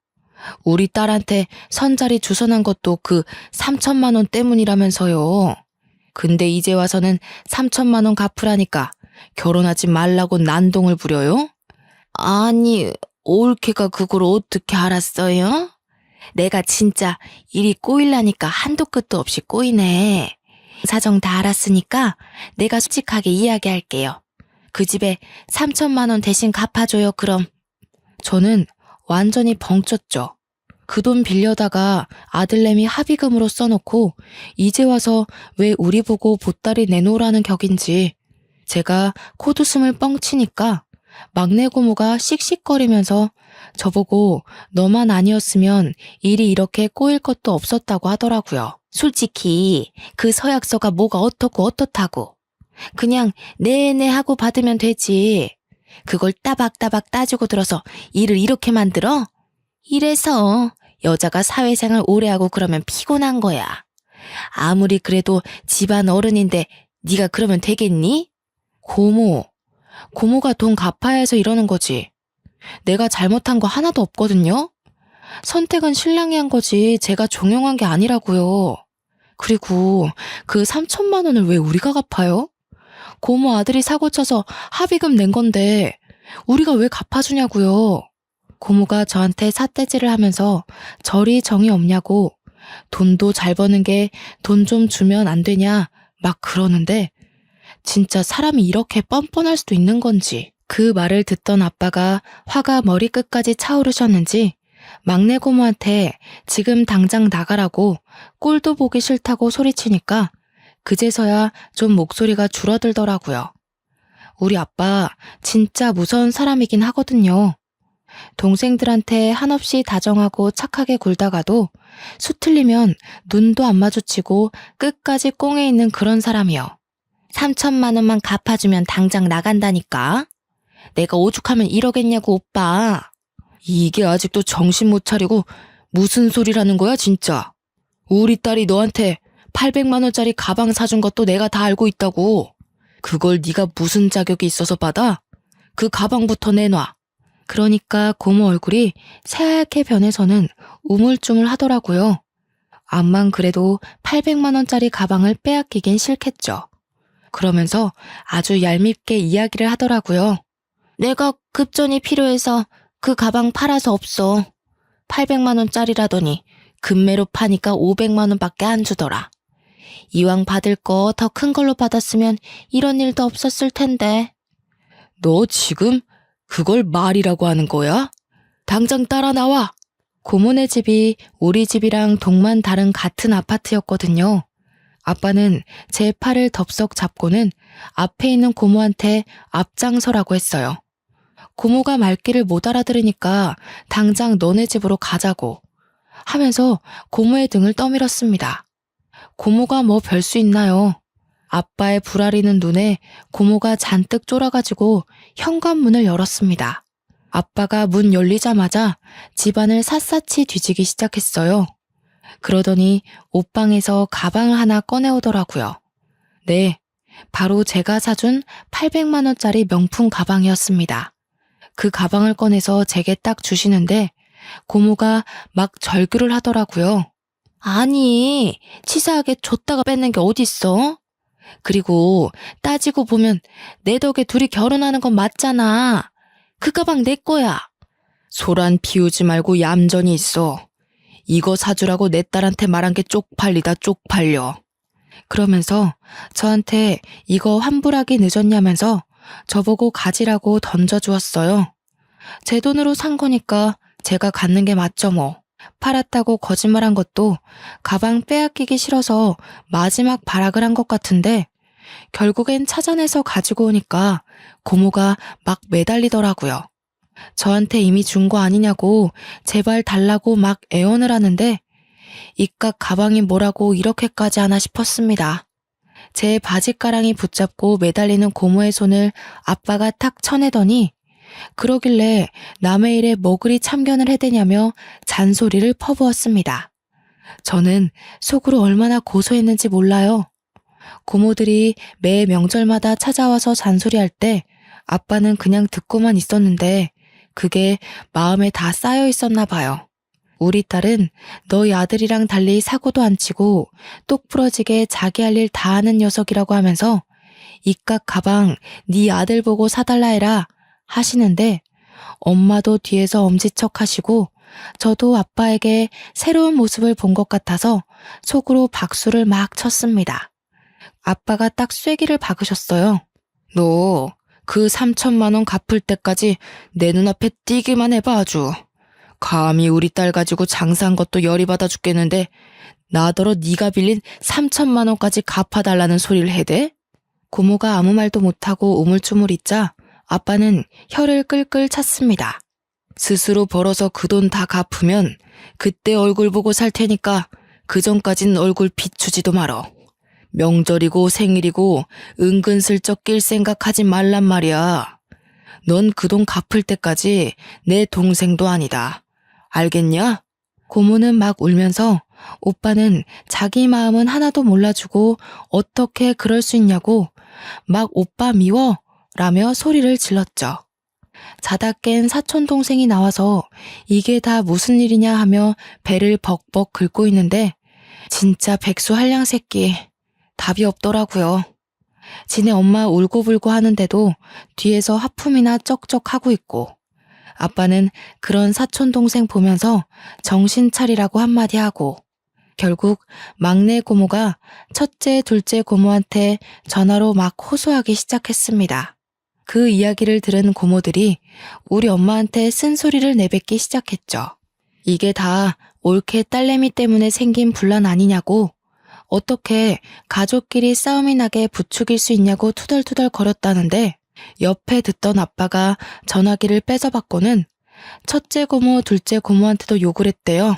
우리 딸한테 선자리 주선한 것도 그 3천만 원 때문이라면서요. 근데 이제 와서는 3천만 원 갚으라니까 결혼하지 말라고 난동을 부려요? 아니, 올케가 그걸 어떻게 알았어요? 내가 진짜 일이 꼬일라니까 한도 끝도 없이 꼬이네. 사정 다 알았으니까 내가 솔직하게 이야기할게요. 그 집에 3천만 원 대신 갚아줘요, 그럼. 저는 완전히 벙쪘죠. 그 돈 빌려다가 아들내미 합의금으로 써놓고 이제 와서 왜 우리 보고 보따리 내놓으라는 격인지 제가 코웃음을 뻥치니까 막내 고모가 씩씩거리면서 저보고 너만 아니었으면 일이 이렇게 꼬일 것도 없었다고 하더라고요. 솔직히 그 서약서가 뭐가 어떻고 어떻다고. 그냥 네네 하고 받으면 되지. 그걸 따박따박 따지고 들어서 일을 이렇게 만들어? 이래서 여자가 사회생활 오래 하고 그러면 피곤한 거야. 아무리 그래도 집안 어른인데 네가 그러면 되겠니? 고모가 돈 갚아야 해서 이러는 거지. 내가 잘못한 거 하나도 없거든요. 선택은 신랑이 한 거지 제가 종용한 게 아니라고요. 그리고 그 3천만 원을 왜 우리가 갚아요? 고모 아들이 사고 쳐서 합의금 낸 건데 우리가 왜 갚아주냐고요. 고모가 저한테 삿대질을 하면서 저리 정이 없냐고 돈도 잘 버는 게 돈 좀 주면 안 되냐 막 그러는데 진짜 사람이 이렇게 뻔뻔할 수도 있는 건지. 그 말을 듣던 아빠가 화가 머리끝까지 차오르셨는지 막내 고모한테 지금 당장 나가라고 꼴도 보기 싫다고 소리치니까 그제서야 좀 목소리가 줄어들더라고요. 우리 아빠 진짜 무서운 사람이긴 하거든요. 동생들한테 한없이 다정하고 착하게 굴다가도 수틀리면 눈도 안 마주치고 끝까지 꽁에 있는 그런 사람이요. 3천만 원만 갚아주면 당장 나간다니까. 내가 오죽하면 이러겠냐고 오빠. 이게 아직도 정신 못 차리고 무슨 소리라는 거야 진짜. 우리 딸이 너한테 800만 원짜리 가방 사준 것도 내가 다 알고 있다고. 그걸 네가 무슨 자격이 있어서 받아? 그 가방부터 내놔. 그러니까 고모 얼굴이 새하얗게 변해서는 우물쭈물 하더라고요. 암만 그래도 800만 원짜리 가방을 빼앗기긴 싫겠죠. 그러면서 아주 얄밉게 이야기를 하더라고요. 내가 급전이 필요해서 그 가방 팔아서 없어. 800만 원짜리라더니 금매로 파니까 500만 원밖에 안 주더라. 이왕 받을 거 더 큰 걸로 받았으면 이런 일도 없었을 텐데. 너 지금 그걸 말이라고 하는 거야? 당장 따라 나와. 고모네 집이 우리 집이랑 동만 다른 같은 아파트였거든요. 아빠는 제 팔을 덥석 잡고는 앞에 있는 고모한테 앞장서라고 했어요. 고모가 말귀를 못 알아들으니까 당장 너네 집으로 가자고 하면서 고모의 등을 떠밀었습니다. 고모가 뭐 별 수 있나요? 아빠의 불아리는 눈에 고모가 잔뜩 쫄아가지고 현관문을 열었습니다. 아빠가 문 열리자마자 집안을 샅샅이 뒤지기 시작했어요. 그러더니 옷방에서 가방을 하나 꺼내오더라고요. 네, 바로 제가 사준 800만 원짜리 명품 가방이었습니다. 그 가방을 꺼내서 제게 딱 주시는데 고모가 막 절규를 하더라고요. 아니, 치사하게 줬다가 뺏는 게 어딨어? 그리고 따지고 보면 내 덕에 둘이 결혼하는 건 맞잖아. 그 가방 내 거야. 소란 피우지 말고 얌전히 있어. 이거 사주라고 내 딸한테 말한 게 쪽팔리다 쪽팔려. 그러면서 저한테 이거 환불하기 늦었냐면서 저보고 가지라고 던져주었어요. 제 돈으로 산 거니까 제가 갖는 게 맞죠 뭐. 팔았다고 거짓말한 것도 가방 빼앗기기 싫어서 마지막 발악을 한 것 같은데 결국엔 찾아내서 가지고 오니까 고모가 막 매달리더라고요. 저한테 이미 준 거 아니냐고 제발 달라고 막 애원을 하는데 이깟 가방이 뭐라고 이렇게까지 하나 싶었습니다. 제 바지가랑이 붙잡고 매달리는 고모의 손을 아빠가 탁 쳐내더니 그러길래 남의 일에 뭐 그리 참견을 해대냐며 잔소리를 퍼부었습니다. 저는 속으로 얼마나 고소했는지 몰라요. 고모들이 매 명절마다 찾아와서 잔소리할 때 아빠는 그냥 듣고만 있었는데 그게 마음에 다 쌓여 있었나 봐요. 우리 딸은 너희 아들이랑 달리 사고도 안 치고 똑부러지게 자기 할 일 다 하는 녀석이라고 하면서 이깟 가방 네 아들 보고 사달라 해라 하시는데 엄마도 뒤에서 엄지척 하시고 저도 아빠에게 새로운 모습을 본 것 같아서 속으로 박수를 막 쳤습니다. 아빠가 딱 쐐기를 박으셨어요. 너 그 3천만 원 갚을 때까지 내 눈앞에 띄기만 해봐 아주. 감히 우리 딸 가지고 장사한 것도 열이 받아 죽겠는데 나더러 네가 빌린 3천만 원까지 갚아달라는 소리를 해대? 고모가 아무 말도 못하고 우물쭈물 있자 아빠는 혀를 끌끌 찼습니다. 스스로 벌어서 그 돈 다 갚으면 그때 얼굴 보고 살 테니까 그 전까진 얼굴 비추지도 말어. 명절이고 생일이고 은근슬쩍 낄 생각하지 말란 말이야. 넌 그 돈 갚을 때까지 내 동생도 아니다. 알겠냐? 고모는 막 울면서 오빠는 자기 마음은 하나도 몰라주고 어떻게 그럴 수 있냐고 막 오빠 미워 라며 소리를 질렀죠. 자다 깬 사촌동생이 나와서 이게 다 무슨 일이냐 하며 배를 벅벅 긁고 있는데 진짜 백수 한량 새끼 답이 없더라고요. 지네 엄마 울고불고 하는데도 뒤에서 하품이나 쩍쩍 하고 있고 아빠는 그런 사촌동생 보면서 정신 차리라고 한마디 하고 결국 막내 고모가 첫째, 둘째 고모한테 전화로 막 호소하기 시작했습니다. 그 이야기를 들은 고모들이 우리 엄마한테 쓴소리를 내뱉기 시작했죠. 이게 다 올케 딸내미 때문에 생긴 분란 아니냐고 어떻게 가족끼리 싸움이 나게 부추길 수 있냐고 투덜투덜 거렸다는데 옆에 듣던 아빠가 전화기를 뺏어받고는 첫째 고모, 둘째 고모한테도 욕을 했대요.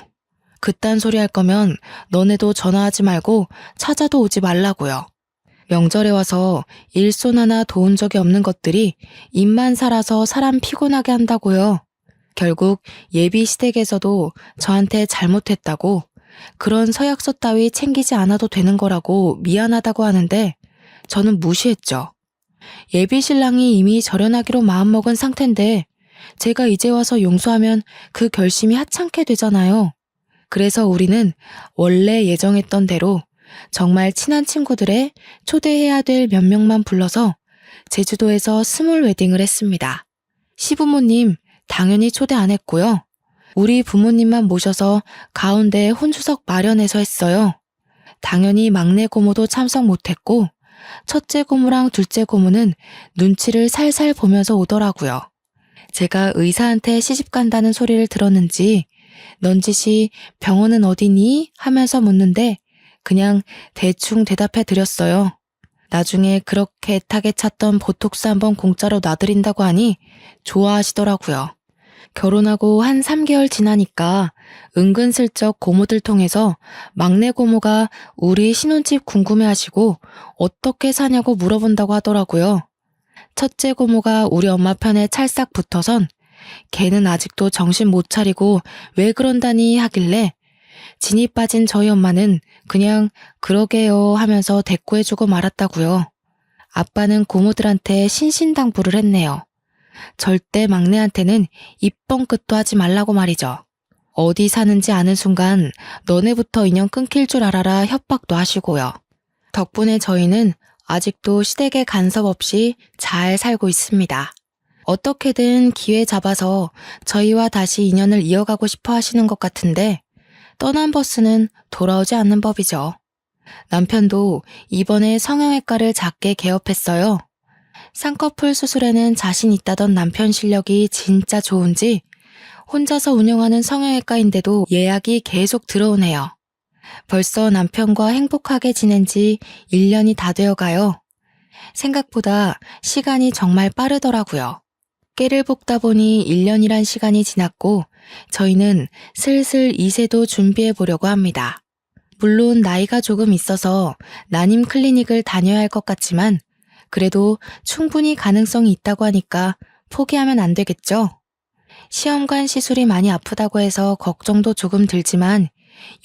그딴 소리 할 거면 너네도 전화하지 말고 찾아도 오지 말라고요. 명절에 와서 일손 하나 도운 적이 없는 것들이 입만 살아서 사람 피곤하게 한다고요. 결국 예비 시댁에서도 저한테 잘못했다고 그런 서약서 따위 챙기지 않아도 되는 거라고 미안하다고 하는데 저는 무시했죠. 예비 신랑이 이미 절연하기로 마음먹은 상태인데 제가 이제 와서 용서하면 그 결심이 하찮게 되잖아요. 그래서 우리는 원래 예정했던 대로 정말 친한 친구들의 초대해야 될 몇 명만 불러서 제주도에서 스몰 웨딩을 했습니다. 시부모님 당연히 초대 안 했고요. 우리 부모님만 모셔서 가운데 혼주석 마련해서 했어요. 당연히 막내 고모도 참석 못했고 첫째 고모랑 둘째 고모는 눈치를 살살 보면서 오더라고요. 제가 의사한테 시집 간다는 소리를 들었는지 넌지시 병원은 어디니? 하면서 묻는데 그냥 대충 대답해 드렸어요. 나중에 그렇게 애타게 찾던 보톡스 한번 공짜로 놔드린다고 하니 좋아하시더라고요. 결혼하고 한 3개월 지나니까 은근슬쩍 고모들 통해서 막내 고모가 우리 신혼집 궁금해하시고 어떻게 사냐고 물어본다고 하더라고요. 첫째 고모가 우리 엄마 편에 찰싹 붙어선 걔는 아직도 정신 못 차리고 왜 그런다니 하길래 진이 빠진 저희 엄마는 그냥 그러게요 하면서 대꾸해주고 말았다고요. 아빠는 고모들한테 신신당부를 했네요. 절대 막내한테는 입뻥끗도 하지 말라고 말이죠. 어디 사는지 아는 순간 너네부터 인연 끊길 줄 알아라 협박도 하시고요. 덕분에 저희는 아직도 시댁에 간섭 없이 잘 살고 있습니다. 어떻게든 기회 잡아서 저희와 다시 인연을 이어가고 싶어 하시는 것 같은데 떠난 버스는 돌아오지 않는 법이죠. 남편도 이번에 성형외과를 작게 개업했어요. 쌍꺼풀 수술에는 자신 있다던 남편 실력이 진짜 좋은지 혼자서 운영하는 성형외과인데도 예약이 계속 들어오네요. 벌써 남편과 행복하게 지낸 지 1년이 다 되어 가요. 생각보다 시간이 정말 빠르더라고요. 깨를 볶다 보니 1년이란 시간이 지났고 저희는 슬슬 2세도 준비해 보려고 합니다. 물론 나이가 조금 있어서 난임 클리닉을 다녀야 할 것 같지만 그래도 충분히 가능성이 있다고 하니까 포기하면 안 되겠죠? 시험관 시술이 많이 아프다고 해서 걱정도 조금 들지만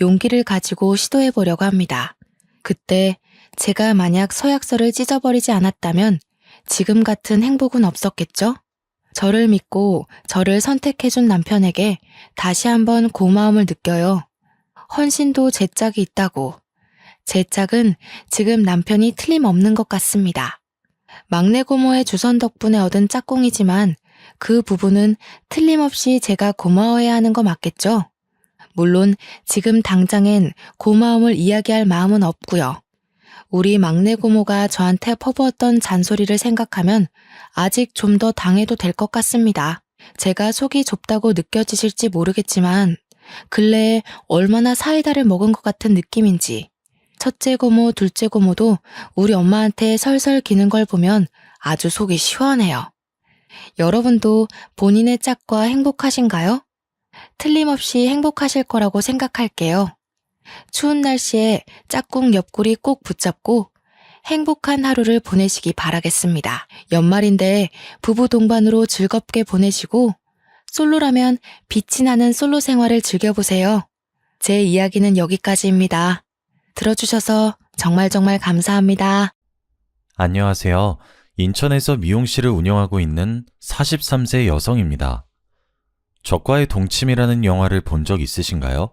용기를 가지고 시도해 보려고 합니다. 그때 제가 만약 서약서를 찢어버리지 않았다면 지금 같은 행복은 없었겠죠? 저를 믿고 저를 선택해준 남편에게 다시 한번 고마움을 느껴요. 헌신도 제 짝이 있다고. 제 짝은 지금 남편이 틀림없는 것 같습니다. 막내 고모의 주선 덕분에 얻은 짝꿍이지만 그 부분은 틀림없이 제가 고마워해야 하는 거 맞겠죠? 물론 지금 당장엔 고마움을 이야기할 마음은 없고요. 우리 막내 고모가 저한테 퍼부었던 잔소리를 생각하면 아직 좀 더 당해도 될 것 같습니다. 제가 속이 좁다고 느껴지실지 모르겠지만 근래에 얼마나 사이다를 먹은 것 같은 느낌인지 첫째 고모, 둘째 고모도 우리 엄마한테 설설 기는 걸 보면 아주 속이 시원해요. 여러분도 본인의 짝과 행복하신가요? 틀림없이 행복하실 거라고 생각할게요. 추운 날씨에 짝꿍 옆구리 꼭 붙잡고 행복한 하루를 보내시기 바라겠습니다. 연말인데 부부 동반으로 즐겁게 보내시고 솔로라면 빛이 나는 솔로 생활을 즐겨보세요. 제 이야기는 여기까지입니다. 들어주셔서 정말 감사합니다. 안녕하세요. 인천에서 미용실을 운영하고 있는 43세 여성입니다. 적과의 동침이라는 영화를 본 적 있으신가요?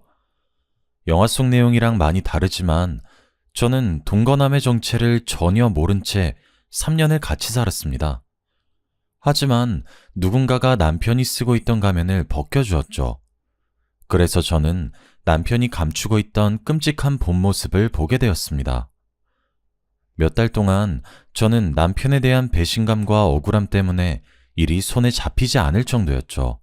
영화 속 내용이랑 많이 다르지만 저는 동거남의 정체를 전혀 모른 채 3년을 같이 살았습니다. 하지만 누군가가 남편이 쓰고 있던 가면을 벗겨주었죠. 그래서 저는 남편이 감추고 있던 끔찍한 본 모습을 보게 되었습니다. 몇 달 동안 저는 남편에 대한 배신감과 억울함 때문에 일이 손에 잡히지 않을 정도였죠.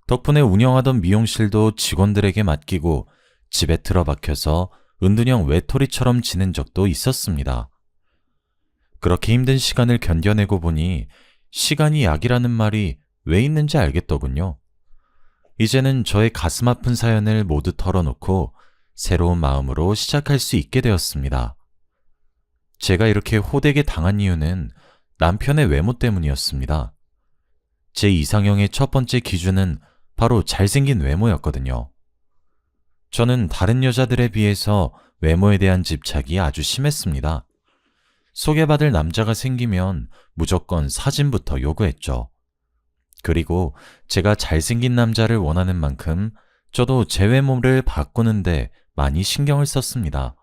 덕분에 운영하던 미용실도 직원들에게 맡기고 집에 틀어박혀서 은둔형 외톨이처럼 지낸 적도 있었습니다. 그렇게 힘든 시간을 견뎌내고 보니 시간이 약이라는 말이 왜 있는지 알겠더군요. 이제는 저의 가슴 아픈 사연을 모두 털어놓고 새로운 마음으로 시작할 수 있게 되었습니다. 제가 이렇게 호되게 당한 이유는 남편의 외모 때문이었습니다. 제 이상형의 첫 번째 기준은 바로 잘생긴 외모였거든요. 저는 다른 여자들에 비해서 외모에 대한 집착이 아주 심했습니다. 소개받을 남자가 생기면 무조건 사진부터 요구했죠. 그리고 제가 잘생긴 남자를 원하는 만큼 저도 제 외모를 바꾸는데 많이 신경을 썼습니다.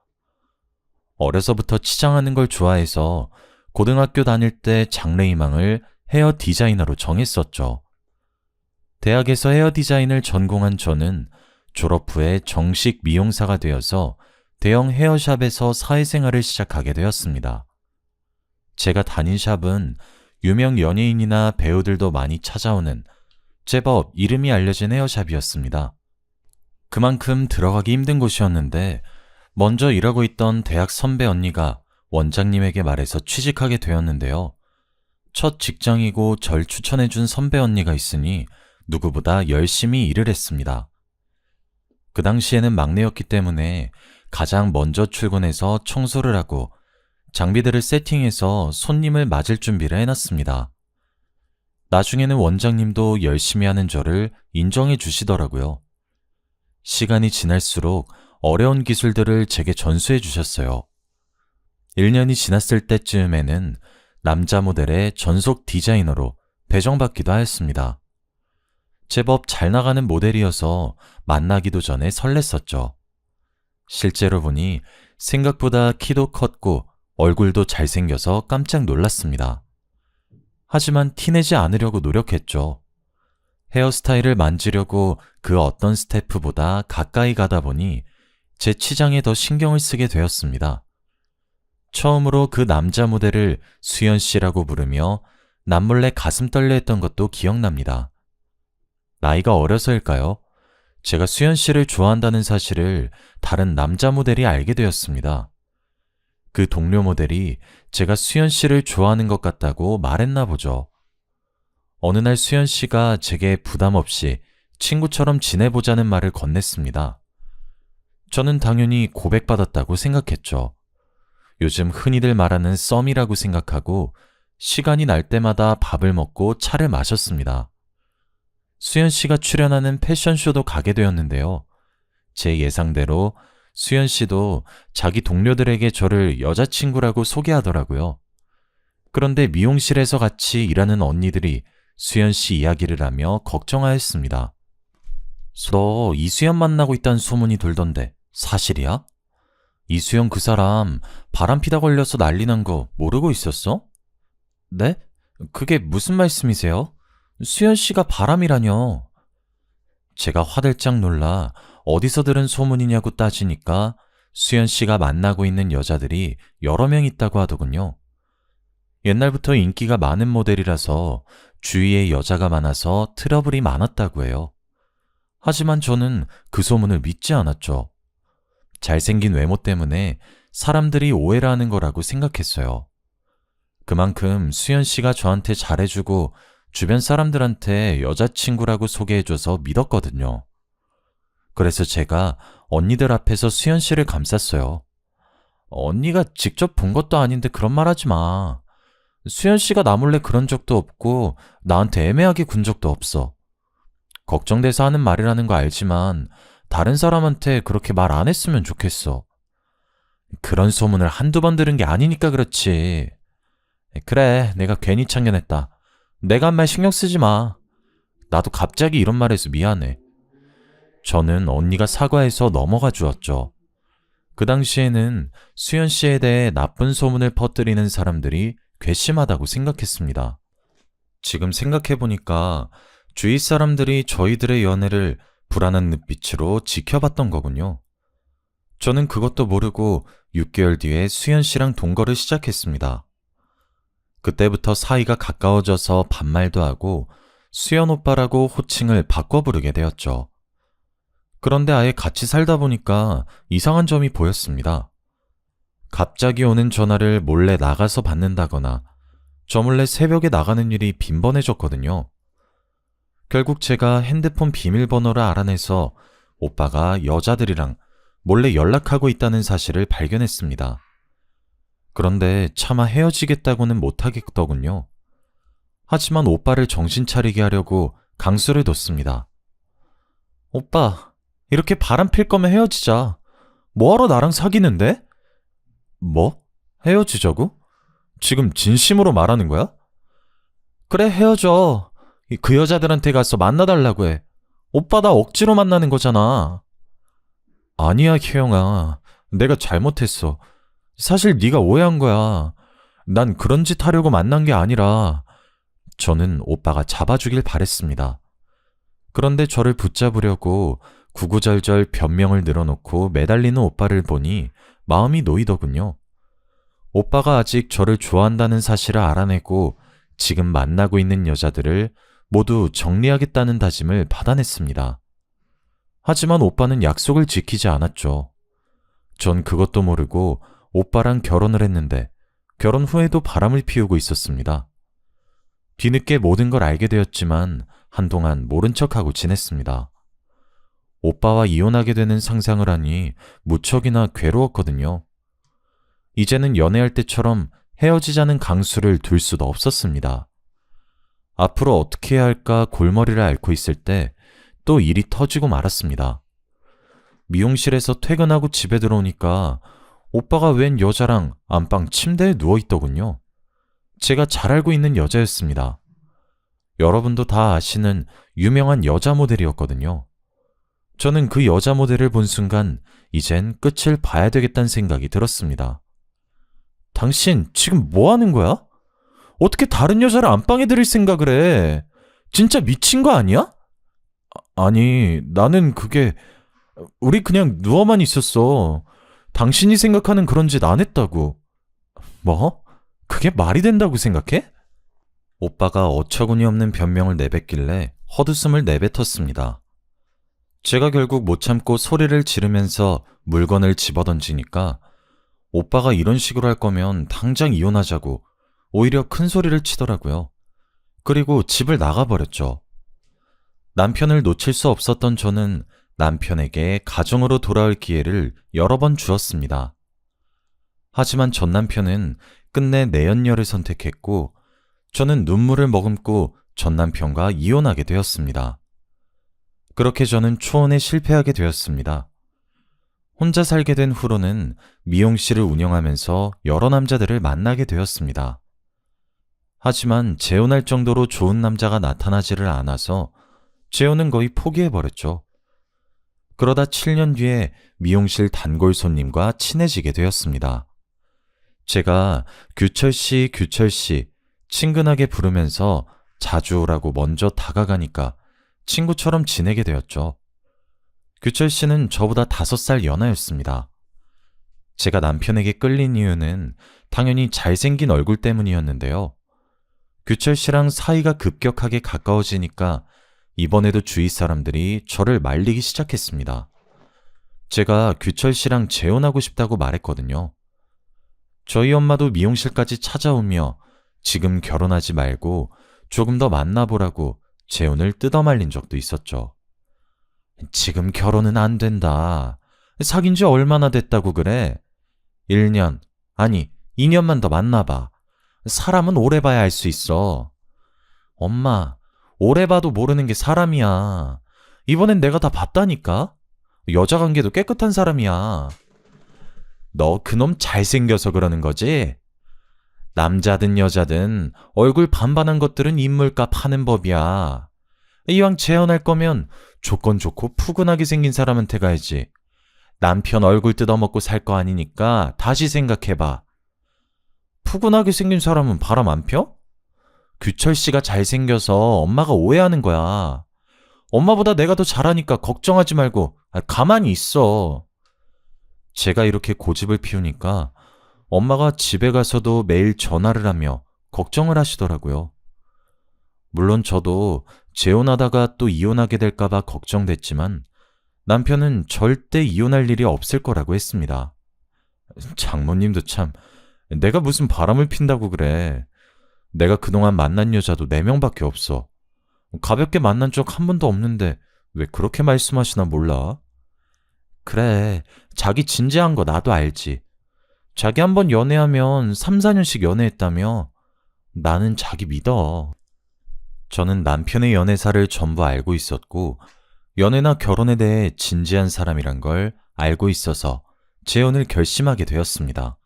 어려서부터 치장하는 걸 좋아해서 고등학교 다닐 때 장래희망을 헤어 디자이너로 정했었죠. 대학에서 헤어 디자인을 전공한 저는 졸업 후에 정식 미용사가 되어서 대형 헤어샵에서 사회생활을 시작하게 되었습니다. 제가 다닌 샵은 유명 연예인이나 배우들도 많이 찾아오는 제법 이름이 알려진 헤어샵이었습니다. 그만큼 들어가기 힘든 곳이었는데 먼저 일하고 있던 대학 선배 언니가 원장님에게 말해서 취직하게 되었는데요. 첫 직장이고 절 추천해준 선배 언니가 있으니 누구보다 열심히 일을 했습니다. 그 당시에는 막내였기 때문에 가장 먼저 출근해서 청소를 하고 장비들을 세팅해서 손님을 맞을 준비를 해놨습니다. 나중에는 원장님도 열심히 하는 저를 인정해 주시더라고요. 시간이 지날수록 어려운 기술들을 제게 전수해 주셨어요. 1년이 지났을 때쯤에는 남자 모델의 전속 디자이너로 배정받기도 하였습니다. 제법 잘 나가는 모델이어서 만나기도 전에 설렜었죠. 실제로 보니 생각보다 키도 컸고 얼굴도 잘생겨서 깜짝 놀랐습니다. 하지만 티내지 않으려고 노력했죠. 헤어스타일을 만지려고 그 어떤 스태프보다 가까이 가다 보니 제 치장에 더 신경을 쓰게 되었습니다. 처음으로 그 남자 모델을 수연 씨라고 부르며 남몰래 가슴 떨려 했던 것도 기억납니다. 나이가 어려서일까요? 제가 수연 씨를 좋아한다는 사실을 다른 남자 모델이 알게 되었습니다. 그 동료 모델이 제가 수연 씨를 좋아하는 것 같다고 말했나 보죠. 어느 날 수연 씨가 제게 부담 없이 친구처럼 지내보자는 말을 건넸습니다. 저는 당연히 고백받았다고 생각했죠. 요즘 흔히들 말하는 썸이라고 생각하고 시간이 날 때마다 밥을 먹고 차를 마셨습니다. 수연 씨가 출연하는 패션쇼도 가게 되었는데요. 제 예상대로 수연 씨도 자기 동료들에게 저를 여자친구라고 소개하더라고요. 그런데 미용실에서 같이 일하는 언니들이 수연 씨 이야기를 하며 걱정하였습니다. 너 이수연 만나고 있다는 소문이 돌던데 사실이야? 이수연 그 사람 바람피다 걸려서 난리 난 거 모르고 있었어? 네? 그게 무슨 말씀이세요? 수연 씨가 바람이라뇨. 제가 화들짝 놀라 어디서 들은 소문이냐고 따지니까 수연 씨가 만나고 있는 여자들이 여러 명 있다고 하더군요. 옛날부터 인기가 많은 모델이라서 주위에 여자가 많아서 트러블이 많았다고 해요. 하지만 저는 그 소문을 믿지 않았죠. 잘생긴 외모 때문에 사람들이 오해를 하는 거라고 생각했어요. 그만큼 수연 씨가 저한테 잘해주고 주변 사람들한테 여자친구라고 소개해줘서 믿었거든요. 그래서 제가 언니들 앞에서 수연 씨를 감쌌어요. 언니가 직접 본 것도 아닌데 그런 말 하지 마. 수연 씨가 나 몰래 그런 적도 없고 나한테 애매하게 군 적도 없어. 걱정돼서 하는 말이라는 거 알지만 다른 사람한테 그렇게 말 안 했으면 좋겠어. 그런 소문을 한두 번 들은 게 아니니까 그렇지. 그래, 내가 괜히 참견했다. 내가 한 말 신경 쓰지 마. 나도 갑자기 이런 말 해서 미안해. 저는 언니가 사과해서 넘어가 주었죠. 그 당시에는 수연 씨에 대해 나쁜 소문을 퍼뜨리는 사람들이 괘씸하다고 생각했습니다. 지금 생각해보니까 주위 사람들이 저희들의 연애를 불안한 눈빛으로 지켜봤던 거군요. 저는 그것도 모르고 6개월 뒤에 수연 씨랑 동거를 시작했습니다. 그때부터 사이가 가까워져서 반말도 하고 수연 오빠라고 호칭을 바꿔 부르게 되었죠. 그런데 아예 같이 살다 보니까 이상한 점이 보였습니다. 갑자기 오는 전화를 몰래 나가서 받는다거나 저 몰래 새벽에 나가는 일이 빈번해졌거든요. 결국 제가 핸드폰 비밀번호를 알아내서 오빠가 여자들이랑 몰래 연락하고 있다는 사실을 발견했습니다. 그런데 차마 헤어지겠다고는 못하겠더군요. 하지만 오빠를 정신 차리게 하려고 강수를 뒀습니다. 오빠, 이렇게 바람 필 거면 헤어지자. 뭐하러 나랑 사귀는데? 뭐? 헤어지자고? 지금 진심으로 말하는 거야? 그래, 헤어져. 그 여자들한테 가서 만나달라고 해. 오빠 나 억지로 만나는 거잖아. 아니야, 혜영아. 내가 잘못했어. 사실 네가 오해한 거야. 난 그런 짓 하려고 만난 게 아니라. 저는 오빠가 잡아주길 바랬습니다. 그런데 저를 붙잡으려고 구구절절 변명을 늘어놓고 매달리는 오빠를 보니 마음이 놓이더군요. 오빠가 아직 저를 좋아한다는 사실을 알아내고 지금 만나고 있는 여자들을 모두 정리하겠다는 다짐을 받아냈습니다. 하지만 오빠는 약속을 지키지 않았죠. 전 그것도 모르고 오빠랑 결혼을 했는데 결혼 후에도 바람을 피우고 있었습니다. 뒤늦게 모든 걸 알게 되었지만 한동안 모른 척하고 지냈습니다. 오빠와 이혼하게 되는 상상을 하니 무척이나 괴로웠거든요. 이제는 연애할 때처럼 헤어지자는 강수를 둘 수도 없었습니다. 앞으로 어떻게 해야 할까 골머리를 앓고 있을 때 또 일이 터지고 말았습니다. 미용실에서 퇴근하고 집에 들어오니까 오빠가 웬 여자랑 안방 침대에 누워있더군요. 제가 잘 알고 있는 여자였습니다. 여러분도 다 아시는 유명한 여자 모델이었거든요. 저는 그 여자 모델을 본 순간 이젠 끝을 봐야 되겠다는 생각이 들었습니다. 당신 지금 뭐 하는 거야? 어떻게 다른 여자를 안방에 들일 생각을 해? 진짜 미친 거 아니야? 아니, 나는 우리 그냥 누워만 있었어. 당신이 생각하는 그런 짓 안 했다고. 뭐? 그게 말이 된다고 생각해? 오빠가 어처구니 없는 변명을 내뱉길래 헛웃음을 내뱉었습니다. 제가 결국 못 참고 소리를 지르면서 물건을 집어던지니까 오빠가 이런 식으로 할 거면 당장 이혼하자고 오히려 큰 소리를 치더라고요. 그리고 집을 나가버렸죠. 남편을 놓칠 수 없었던 저는 남편에게 가정으로 돌아올 기회를 여러 번 주었습니다. 하지만 전 남편은 끝내 내연녀를 선택했고 저는 눈물을 머금고 전 남편과 이혼하게 되었습니다. 그렇게 저는 초혼에 실패하게 되었습니다. 혼자 살게 된 후로는 미용실을 운영하면서 여러 남자들을 만나게 되었습니다. 하지만 재혼할 정도로 좋은 남자가 나타나지를 않아서 재혼은 거의 포기해버렸죠. 그러다 7년 뒤에 미용실 단골 손님과 친해지게 되었습니다. 제가 규철 씨, 규철 씨 친근하게 부르면서 자주 오라고 먼저 다가가니까 친구처럼 지내게 되었죠. 규철 씨는 저보다 5살 연하였습니다. 제가 남편에게 끌린 이유는 당연히 잘생긴 얼굴 때문이었는데요. 규철 씨랑 사이가 급격하게 가까워지니까 이번에도 주위 사람들이 저를 말리기 시작했습니다. 제가 규철 씨랑 재혼하고 싶다고 말했거든요. 저희 엄마도 미용실까지 찾아오며 지금 결혼하지 말고 조금 더 만나보라고 재혼을 뜯어말린 적도 있었죠. 지금 결혼은 안 된다. 사귄 지 얼마나 됐다고 그래? 1년, 아니 2년만 더 만나봐. 사람은 오래 봐야 알 수 있어. 엄마, 오래 봐도 모르는 게 사람이야. 이번엔 내가 다 봤다니까? 여자 관계도 깨끗한 사람이야. 너 그놈 잘생겨서 그러는 거지? 남자든 여자든 얼굴 반반한 것들은 인물값 하는 법이야. 이왕 재혼할 거면 조건 좋고 푸근하게 생긴 사람한테 가야지. 남편 얼굴 뜯어먹고 살 거 아니니까 다시 생각해봐. 푸근하게 생긴 사람은 바람 안 펴? 규철 씨가 잘생겨서 엄마가 오해하는 거야. 엄마보다 내가 더 잘하니까 걱정하지 말고 가만히 있어. 제가 이렇게 고집을 피우니까 엄마가 집에 가서도 매일 전화를 하며 걱정을 하시더라고요. 물론 저도 재혼하다가 또 이혼하게 될까봐 걱정됐지만 남편은 절대 이혼할 일이 없을 거라고 했습니다. 장모님도 참, 내가 무슨 바람을 핀다고 그래. 내가 그동안 만난 여자도 4명밖에 없어. 가볍게 만난 적 한 번도 없는데 왜 그렇게 말씀하시나 몰라? 그래, 자기 진지한 거 나도 알지. 자기 한번 연애하면 3, 4년씩 연애했다며. 나는 자기 믿어. 저는 남편의 연애사를 전부 알고 있었고 연애나 결혼에 대해 진지한 사람이란 걸 알고 있어서 재혼을 결심하게 되었습니다.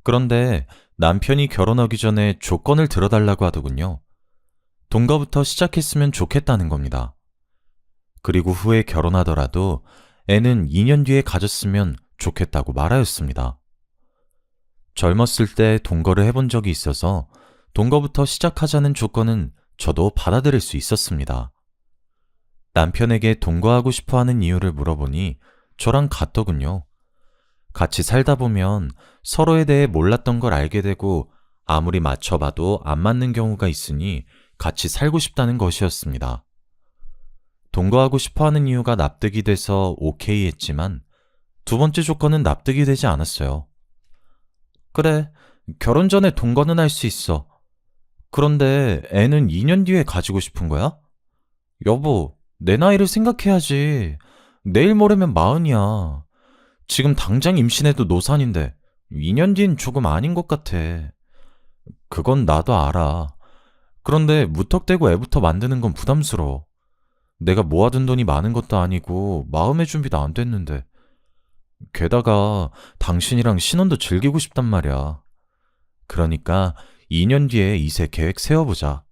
그런데 남편이 결혼하기 전에 조건을 들어달라고 하더군요. 동거부터 시작했으면 좋겠다는 겁니다. 그리고 후에 결혼하더라도 애는 2년 뒤에 가졌으면 좋겠다고 말하였습니다. 젊었을 때 동거를 해본 적이 있어서 동거부터 시작하자는 조건은 저도 받아들일 수 있었습니다. 남편에게 동거하고 싶어 하는 이유를 물어보니 저랑 같더군요. 같이 살다 보면 서로에 대해 몰랐던 걸 알게 되고 아무리 맞춰봐도 안 맞는 경우가 있으니 같이 살고 싶다는 것이었습니다. 동거하고 싶어 하는 이유가 납득이 돼서 오케이 했지만 두 번째 조건은 납득이 되지 않았어요. 그래, 결혼 전에 동거는 할 수 있어. 그런데 애는 2년 뒤에 가지고 싶은 거야? 여보, 내 나이를 생각해야지. 내일 모레면 40이야. 지금 당장 임신해도 노산인데 2년 뒤엔 조금 아닌 것 같아. 그건 나도 알아. 그런데 무턱대고 애부터 만드는 건 부담스러워. 내가 모아둔 돈이 많은 것도 아니고 마음의 준비도 안 됐는데. 게다가 당신이랑 신혼도 즐기고 싶단 말이야. 그러니까 2년 뒤에 이세 계획 세워보자.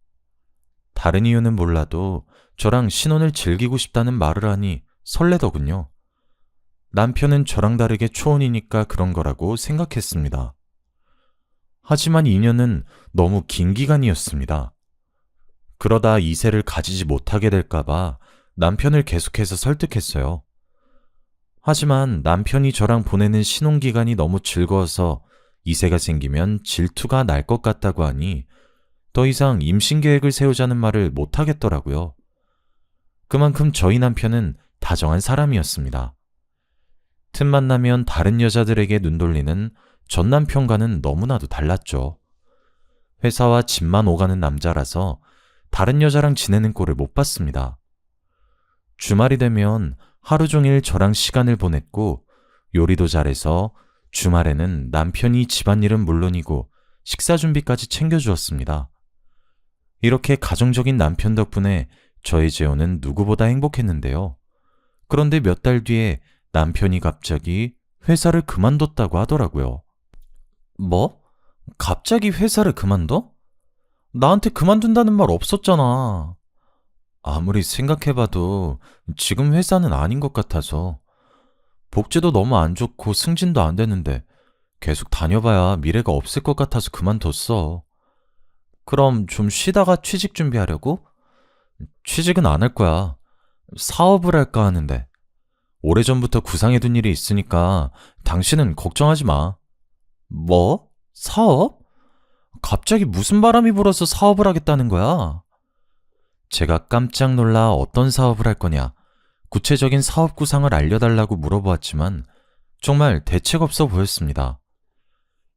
다른 이유는 몰라도 저랑 신혼을 즐기고 싶다는 말을 하니 설레더군요. 남편은 저랑 다르게 초혼이니까 그런 거라고 생각했습니다. 하지만 2년은 너무 긴 기간이었습니다. 그러다 이세를 가지지 못하게 될까봐 남편을 계속해서 설득했어요. 하지만 남편이 저랑 보내는 신혼기간이 너무 즐거워서 이세가 생기면 질투가 날 것 같다고 하니 더 이상 임신 계획을 세우자는 말을 못 하겠더라고요. 그만큼 저희 남편은 다정한 사람이었습니다. 틈만 나면 다른 여자들에게 눈 돌리는 전 남편과는 너무나도 달랐죠. 회사와 집만 오가는 남자라서 다른 여자랑 지내는 꼴을 못 봤습니다. 주말이 되면 하루 종일 저랑 시간을 보냈고 요리도 잘해서 주말에는 남편이 집안일은 물론이고 식사 준비까지 챙겨주었습니다. 이렇게 가정적인 남편 덕분에 저의 재혼은 누구보다 행복했는데요. 그런데 몇 달 뒤에 남편이 갑자기 회사를 그만뒀다고 하더라고요. 뭐? 갑자기 회사를 그만둬? 나한테 그만둔다는 말 없었잖아. 아무리 생각해봐도 지금 회사는 아닌 것 같아서. 복지도 너무 안 좋고 승진도 안 되는데 계속 다녀봐야 미래가 없을 것 같아서 그만뒀어. 그럼 좀 쉬다가 취직 준비하려고? 취직은 안 할 거야. 사업을 할까 하는데. 오래전부터 구상해둔 일이 있으니까 당신은 걱정하지 마. 뭐? 사업? 갑자기 무슨 바람이 불어서 사업을 하겠다는 거야? 제가 깜짝 놀라 어떤 사업을 할 거냐, 구체적인 사업 구상을 알려달라고 물어보았지만 정말 대책 없어 보였습니다.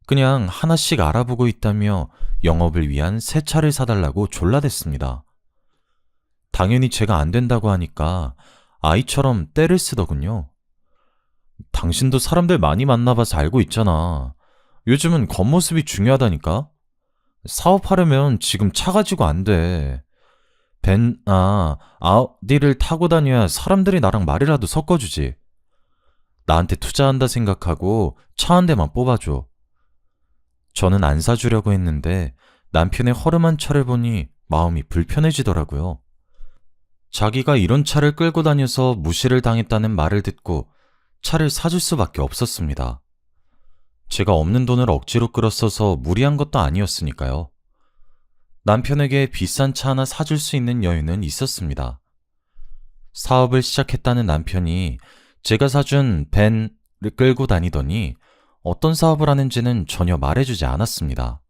그냥 하나씩 알아보고 있다며 영업을 위한 새 차를 사달라고 졸라댔습니다. 당연히 제가 안 된다고 하니까 아이처럼 떼를 쓰더군요. 당신도 사람들 많이 만나봐서 알고 있잖아. 요즘은 겉모습이 중요하다니까? 사업하려면 지금 차 가지고 안 돼. 아우디를 타고 다녀야 사람들이 나랑 말이라도 섞어주지. 나한테 투자한다 생각하고 차 한 대만 뽑아줘. 저는 안 사주려고 했는데 남편의 허름한 차를 보니 마음이 불편해지더라고요. 자기가 이런 차를 끌고 다녀서 무시를 당했다는 말을 듣고 차를 사줄 수밖에 없었습니다. 제가 없는 돈을 억지로 끌어써서 무리한 것도 아니었으니까요. 남편에게 비싼 차 하나 사줄 수 있는 여유는 있었습니다. 사업을 시작했다는 남편이 제가 사준 벤을 끌고 다니더니 어떤 사업을 하는지는 전혀 말해주지 않았습니다.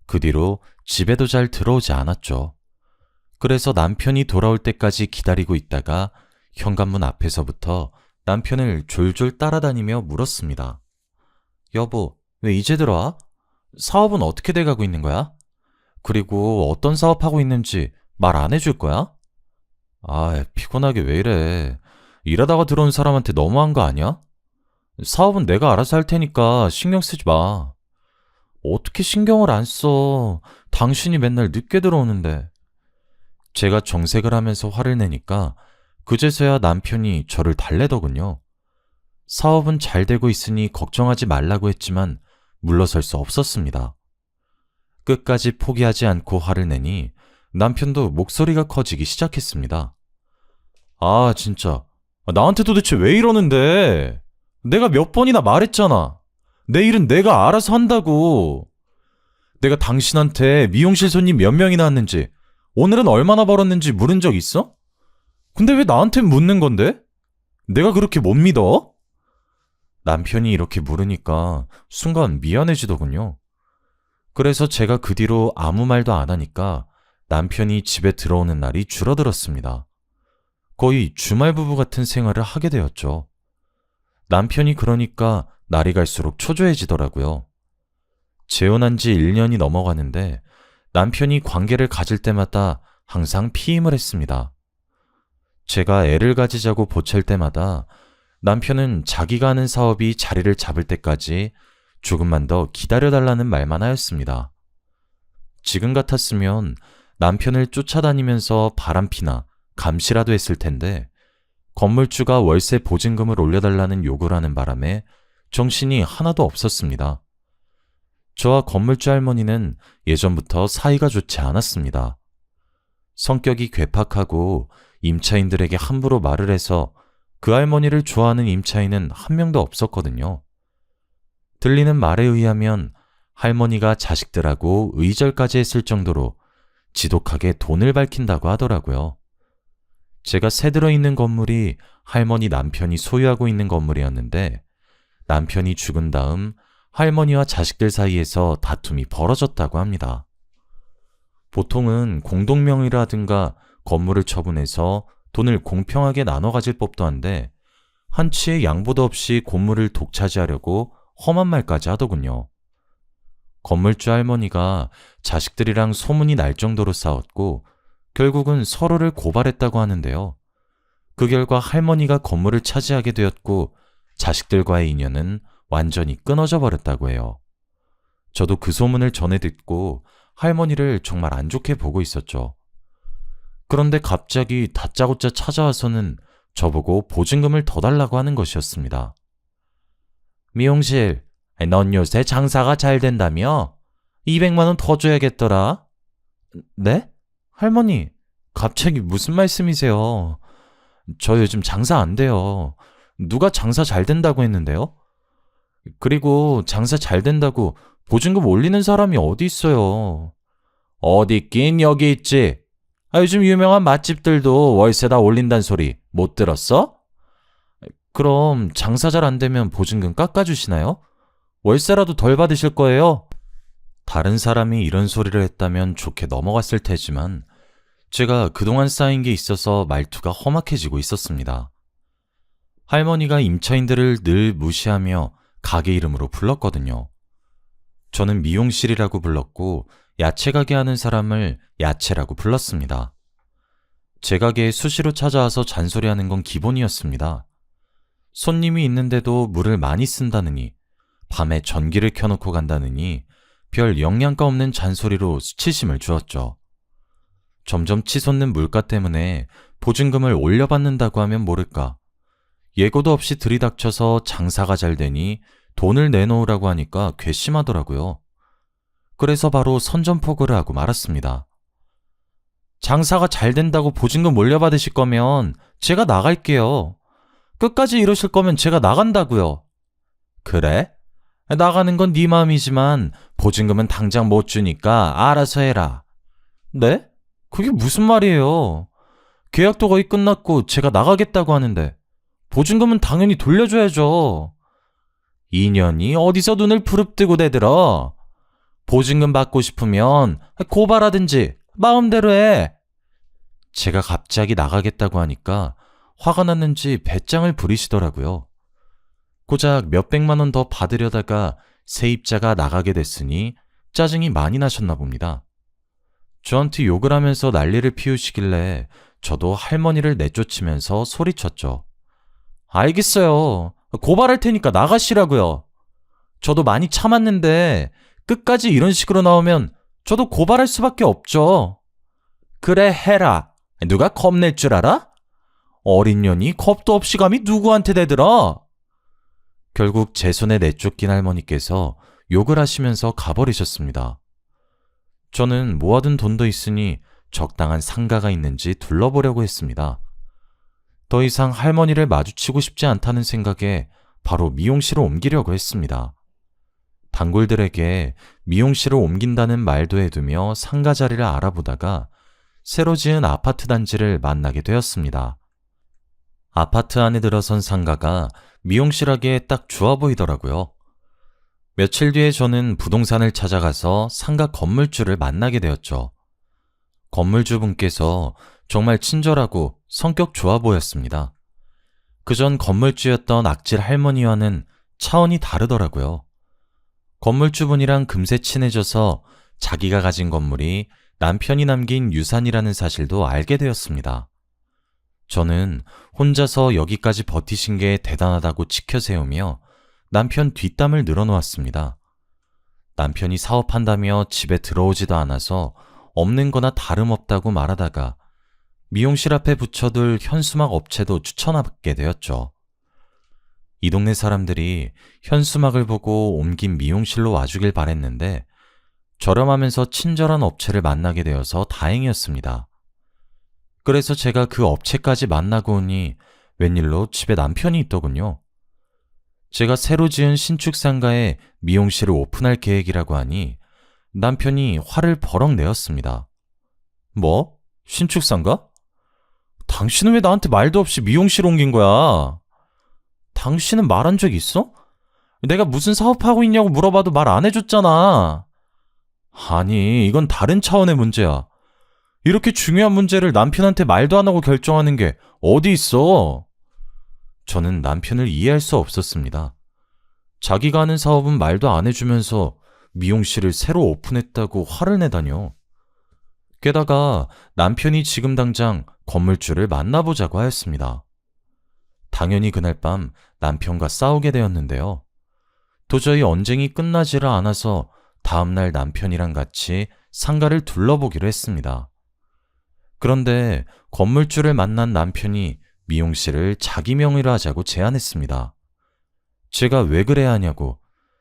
그 뒤로 집에도 잘 들어오지 않았죠. 그래서 남편이 돌아올 때까지 기다리고 있다가 현관문 앞에서부터 남편을 졸졸 따라다니며 물었습니다. 여보, 왜 이제 들어와? 사업은 어떻게 돼가고 있는 거야? 그리고 어떤 사업하고 있는지 말 안 해줄 거야? 피곤하게 왜 이래. 일하다가 들어온 사람한테 너무한 거 아니야? 사업은 내가 알아서 할 테니까 신경 쓰지 마. 어떻게 신경을 안 써? 당신이 맨날 늦게 들어오는데. 제가 정색을 하면서 화를 내니까 그제서야 남편이 저를 달래더군요. 사업은 잘 되고 있으니 걱정하지 말라고 했지만 물러설 수 없었습니다. 끝까지 포기하지 않고 화를 내니 남편도 목소리가 커지기 시작했습니다. 진짜. 나한테 도대체 왜 이러는데? 내가 몇 번이나 말했잖아. 내 일은 내가 알아서 한다고. 내가 당신한테 미용실 손님 몇 명이나 왔는지, 오늘은 얼마나 벌었는지 물은 적 있어? 근데 왜 나한테 묻는 건데? 내가 그렇게 못 믿어? 남편이 이렇게 물으니까 순간 미안해지더군요. 그래서 제가 그 뒤로 아무 말도 안 하니까 남편이 집에 들어오는 날이 줄어들었습니다. 거의 주말 부부 같은 생활을 하게 되었죠. 남편이 그러니까 날이 갈수록 초조해지더라고요. 재혼한 지 1년이 넘어가는데 남편이 관계를 가질 때마다 항상 피임을 했습니다. 제가 애를 가지자고 보챌 때마다 남편은 자기가 하는 사업이 자리를 잡을 때까지 조금만 더 기다려달라는 말만 하였습니다. 지금 같았으면 남편을 쫓아다니면서 바람피나 감시라도 했을 텐데 건물주가 월세 보증금을 올려달라는 요구를 하는 바람에 정신이 하나도 없었습니다. 저와 건물주 할머니는 예전부터 사이가 좋지 않았습니다. 성격이 괴팍하고 임차인들에게 함부로 말을 해서 그 할머니를 좋아하는 임차인은 한 명도 없었거든요. 들리는 말에 의하면 할머니가 자식들하고 의절까지 했을 정도로 지독하게 돈을 밝힌다고 하더라고요. 제가 새 들어있는 건물이 할머니 남편이 소유하고 있는 건물이었는데 남편이 죽은 다음 할머니와 자식들 사이에서 다툼이 벌어졌다고 합니다. 보통은 공동명의라든가 건물을 처분해서 돈을 공평하게 나눠 가질 법도 한데 한치의 양보도 없이 건물을 독차지하려고 험한 말까지 하더군요. 건물주 할머니가 자식들이랑 소문이 날 정도로 싸웠고 결국은 서로를 고발했다고 하는데요. 그 결과 할머니가 건물을 차지하게 되었고 자식들과의 인연은 완전히 끊어져 버렸다고 해요. 저도 그 소문을 전해 듣고 할머니를 정말 안 좋게 보고 있었죠. 그런데 갑자기 다짜고짜 찾아와서는 저보고 보증금을 더 달라고 하는 것이었습니다. 미용실, 넌 요새 장사가 잘 된다며? 200만 원 더 줘야겠더라. 네? 할머니, 갑자기 무슨 말씀이세요? 저 요즘 장사 안 돼요. 누가 장사 잘 된다고 했는데요? 그리고 장사 잘 된다고 보증금 올리는 사람이 어디 있어요? 어디 있긴 여기 있지. 요즘 유명한 맛집들도 월세 다 올린다는 소리 못 들었어? 그럼 장사 잘 안 되면 보증금 깎아주시나요? 월세라도 덜 받으실 거예요? 다른 사람이 이런 소리를 했다면 좋게 넘어갔을 테지만 제가 그동안 쌓인 게 있어서 말투가 험악해지고 있었습니다. 할머니가 임차인들을 늘 무시하며 가게 이름으로 불렀거든요. 저는 미용실이라고 불렀고 야채 가게 하는 사람을 야채라고 불렀습니다. 제 가게에 수시로 찾아와서 잔소리하는 건 기본이었습니다. 손님이 있는데도 물을 많이 쓴다느니, 밤에 전기를 켜놓고 간다느니 별 영양가 없는 잔소리로 수치심을 주었죠. 점점 치솟는 물가 때문에 보증금을 올려받는다고 하면 모를까. 예고도 없이 들이닥쳐서 장사가 잘 되니 돈을 내놓으라고 하니까 괘씸하더라고요. 그래서 바로 선전포고를 하고 말았습니다. 장사가 잘 된다고 보증금 올려받으실 거면 제가 나갈게요. 끝까지 이러실 거면 제가 나간다고요. 그래? 나가는 건 네 마음이지만 보증금은 당장 못 주니까 알아서 해라. 네? 그게 무슨 말이에요? 계약도 거의 끝났고 제가 나가겠다고 하는데 보증금은 당연히 돌려줘야죠. 2년이 어디서 눈을 부릅뜨고 대들어. 보증금 받고 싶으면 고발하든지 마음대로 해. 제가 갑자기 나가겠다고 하니까 화가 났는지 배짱을 부리시더라고요. 고작 몇백만 원 더 받으려다가 세입자가 나가게 됐으니 짜증이 많이 나셨나 봅니다. 저한테 욕을 하면서 난리를 피우시길래 저도 할머니를 내쫓으면서 소리쳤죠. 알겠어요. 고발할 테니까 나가시라고요. 저도 많이 참았는데 끝까지 이런 식으로 나오면 저도 고발할 수밖에 없죠. 그래 해라. 누가 겁낼 줄 알아? 어린 년이 겁도 없이 감히 누구한테 대들어? 결국 제 손에 내쫓긴 할머니께서 욕을 하시면서 가버리셨습니다. 저는 모아둔 돈도 있으니 적당한 상가가 있는지 둘러보려고 했습니다. 더 이상 할머니를 마주치고 싶지 않다는 생각에 바로 미용실을 옮기려고 했습니다. 단골들에게 미용실을 옮긴다는 말도 해두며 상가 자리를 알아보다가 새로 지은 아파트 단지를 만나게 되었습니다. 아파트 안에 들어선 상가가 미용실하기에 딱 좋아 보이더라고요. 며칠 뒤에 저는 부동산을 찾아가서 상가 건물주를 만나게 되었죠. 건물주분께서 정말 친절하고 성격 좋아 보였습니다. 그전 건물주였던 악질 할머니와는 차원이 다르더라고요. 건물주분이랑 금세 친해져서 자기가 가진 건물이 남편이 남긴 유산이라는 사실도 알게 되었습니다. 저는 혼자서 여기까지 버티신 게 대단하다고 치켜세우며 남편 뒷담을 늘어놓았습니다. 남편이 사업한다며 집에 들어오지도 않아서 없는 거나 다름없다고 말하다가 미용실 앞에 붙여둘 현수막 업체도 추천하게 되었죠. 이 동네 사람들이 현수막을 보고 옮긴 미용실로 와주길 바랬는데 저렴하면서 친절한 업체를 만나게 되어서 다행이었습니다. 그래서 제가 그 업체까지 만나고 오니 웬일로 집에 남편이 있더군요. 제가 새로 지은 신축 상가에 미용실을 오픈할 계획이라고 하니 남편이 화를 버럭 내었습니다. 뭐? 신축 상가? 당신은 왜 나한테 말도 없이 미용실 옮긴 거야? 당신은 말한 적 있어? 내가 무슨 사업하고 있냐고 물어봐도 말 안 해줬잖아. 아니, 이건 다른 차원의 문제야. 이렇게 중요한 문제를 남편한테 말도 안 하고 결정하는 게 어디 있어? 저는 남편을 이해할 수 없었습니다. 자기가 하는 사업은 말도 안 해주면서 미용실을 새로 오픈했다고 화를 내다뇨. 게다가 남편이 지금 당장 건물주를 만나보자고 하였습니다. 당연히 그날 밤 남편과 싸우게 되었는데요. 도저히 언쟁이 끝나지를 않아서 다음날 남편이랑 같이 상가를 둘러보기로 했습니다. 그런데 건물주를 만난 남편이 미용실을 자기 명의로 하자고 제안했습니다. 제가 왜 그래야 하냐고,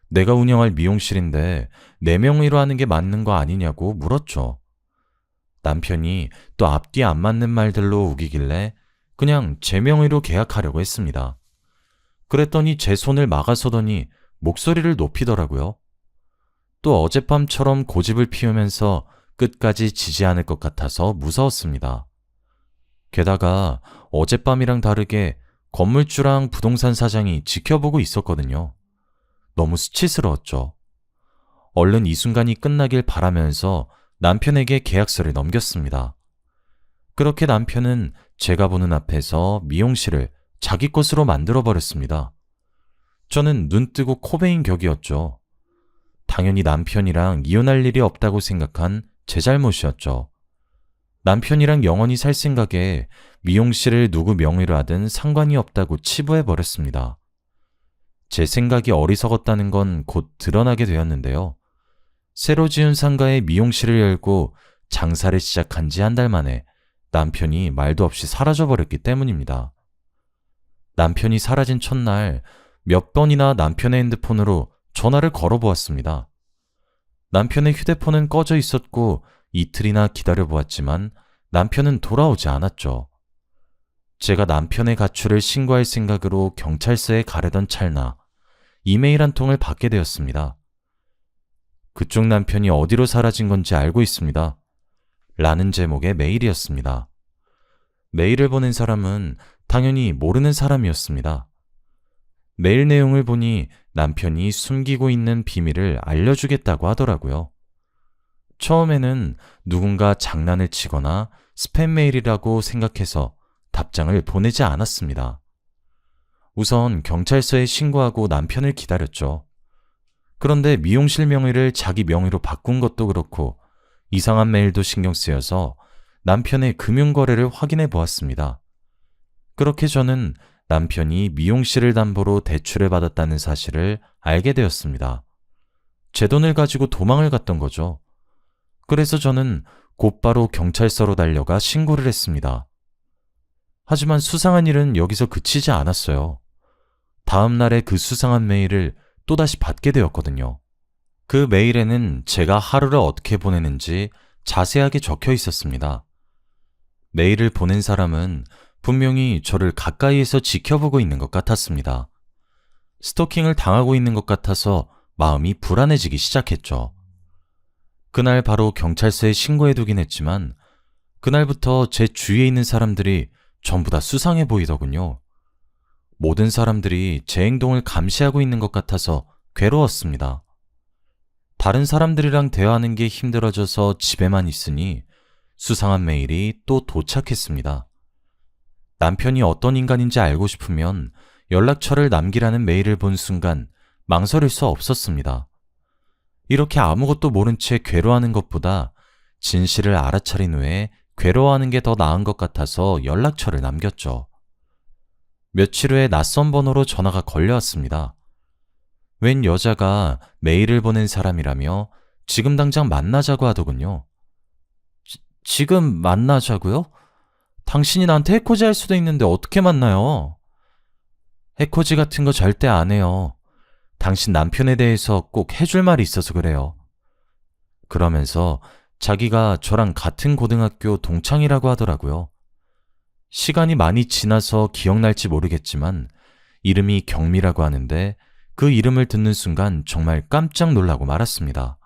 내가 운영할 미용실인데 내 명의로 하는 게 맞는 거 아니냐고 물었죠. 남편이 또 앞뒤 안 맞는 말들로 우기길래 그냥 제 명의로 계약하려고 했습니다. 그랬더니 제 손을 막아서더니 목소리를 높이더라고요. 또 어젯밤처럼 고집을 피우면서 끝까지 지지 않을 것 같아서 무서웠습니다. 게다가 어젯밤이랑 다르게 건물주랑 부동산 사장이 지켜보고 있었거든요. 너무 수치스러웠죠. 얼른 이 순간이 끝나길 바라면서 남편에게 계약서를 넘겼습니다. 그렇게 남편은 제가 보는 앞에서 미용실을 자기 것으로 만들어버렸습니다. 저는 눈 뜨고 코 베인 격이었죠. 당연히 남편이랑 이혼할 일이 없다고 생각한 제 잘못이었죠. 남편이랑 영원히 살 생각에 미용실을 누구 명의로 하든 상관이 없다고 치부해버렸습니다. 제 생각이 어리석었다는 건 곧 드러나게 되었는데요. 새로 지은 상가에 미용실을 열고 장사를 시작한 지 한 달 만에 남편이 말도 없이 사라져버렸기 때문입니다. 남편이 사라진 첫날 몇 번이나 남편의 핸드폰으로 전화를 걸어보았습니다. 남편의 휴대폰은 꺼져 있었고 이틀이나 기다려보았지만 남편은 돌아오지 않았죠. 제가 남편의 가출을 신고할 생각으로 경찰서에 가려던 찰나 이메일 한 통을 받게 되었습니다. 그쪽 남편이 어디로 사라진 건지 알고 있습니다. 라는 제목의 메일이었습니다. 메일을 보낸 사람은 당연히 모르는 사람이었습니다. 메일 내용을 보니 남편이 숨기고 있는 비밀을 알려주겠다고 하더라고요. 처음에는 누군가 장난을 치거나 스팸 메일이라고 생각해서 답장을 보내지 않았습니다. 우선 경찰서에 신고하고 남편을 기다렸죠. 그런데 미용실 명의를 자기 명의로 바꾼 것도 그렇고 이상한 메일도 신경 쓰여서 남편의 금융거래를 확인해 보았습니다. 그렇게 저는 남편이 미용실을 담보로 대출을 받았다는 사실을 알게 되었습니다. 제 돈을 가지고 도망을 갔던 거죠. 그래서 저는 곧바로 경찰서로 달려가 신고를 했습니다. 하지만 수상한 일은 여기서 그치지 않았어요. 다음 날에 그 수상한 메일을 또다시 받게 되었거든요. 그 메일에는 제가 하루를 어떻게 보내는지 자세하게 적혀 있었습니다. 메일을 보낸 사람은 분명히 저를 가까이에서 지켜보고 있는 것 같았습니다. 스토킹을 당하고 있는 것 같아서 마음이 불안해지기 시작했죠. 그날 바로 경찰서에 신고해두긴 했지만 그날부터 제 주위에 있는 사람들이 전부 다 수상해 보이더군요. 모든 사람들이 제 행동을 감시하고 있는 것 같아서 괴로웠습니다. 다른 사람들이랑 대화하는 게 힘들어져서 집에만 있으니 수상한 메일이 또 도착했습니다. 남편이 어떤 인간인지 알고 싶으면 연락처를 남기라는 메일을 본 순간 망설일 수 없었습니다. 이렇게 아무것도 모른 채 괴로워하는 것보다 진실을 알아차린 후에 괴로워하는 게 더 나은 것 같아서 연락처를 남겼죠. 며칠 후에 낯선 번호로 전화가 걸려왔습니다. 웬 여자가 메일을 보낸 사람이라며 지금 당장 만나자고 하더군요. 지금 만나자고요? 당신이 나한테 해코지 할 수도 있는데 어떻게 만나요? 해코지 같은 거 절대 안 해요. 당신 남편에 대해서 꼭 해줄 말이 있어서 그래요. 그러면서 자기가 저랑 같은 고등학교 동창이라고 하더라고요. 시간이 많이 지나서 기억날지 모르겠지만 이름이 경미라고 하는데 그 이름을 듣는 순간 정말 깜짝 놀라고 말았습니다.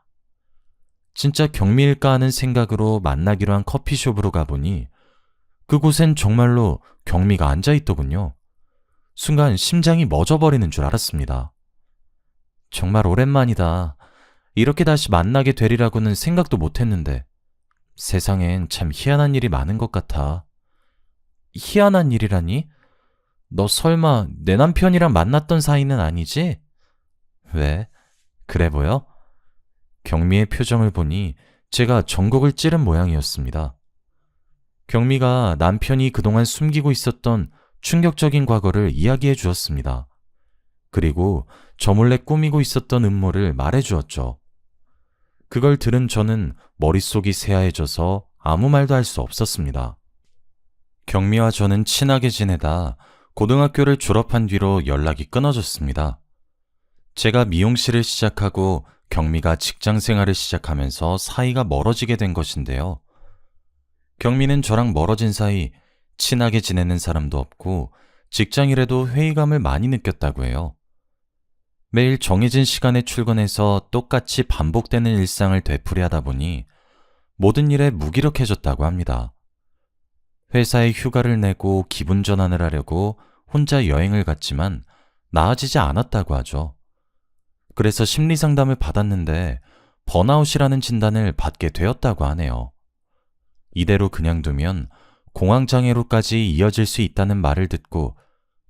진짜 경미일까 하는 생각으로 만나기로 한 커피숍으로 가보니 그곳엔 정말로 경미가 앉아있더군요. 순간 심장이 멎어버리는 줄 알았습니다. 정말 오랜만이다. 이렇게 다시 만나게 되리라고는 생각도 못했는데 세상엔 참 희한한 일이 많은 것 같아. 희한한 일이라니? 너 설마 내 남편이랑 만났던 사이는 아니지? 왜? 그래 보여? 경미의 표정을 보니 제가 전곡을 찌른 모양이었습니다. 경미가 남편이 그동안 숨기고 있었던 충격적인 과거를 이야기해 주었습니다. 그리고 저 몰래 꾸미고 있었던 음모를 말해 주었죠. 그걸 들은 저는 머릿속이 새하얘져서 아무 말도 할 수 없었습니다. 경미와 저는 친하게 지내다 고등학교를 졸업한 뒤로 연락이 끊어졌습니다. 제가 미용실을 시작하고 경미가 직장 생활을 시작하면서 사이가 멀어지게 된 것인데요. 경미는 저랑 멀어진 사이 친하게 지내는 사람도 없고 직장일에도 회의감을 많이 느꼈다고 해요. 매일 정해진 시간에 출근해서 똑같이 반복되는 일상을 되풀이하다 보니 모든 일에 무기력해졌다고 합니다. 회사에 휴가를 내고 기분 전환을 하려고 혼자 여행을 갔지만 나아지지 않았다고 하죠. 그래서 심리 상담을 받았는데 번아웃이라는 진단을 받게 되었다고 하네요. 이대로 그냥 두면 공황장애로까지 이어질 수 있다는 말을 듣고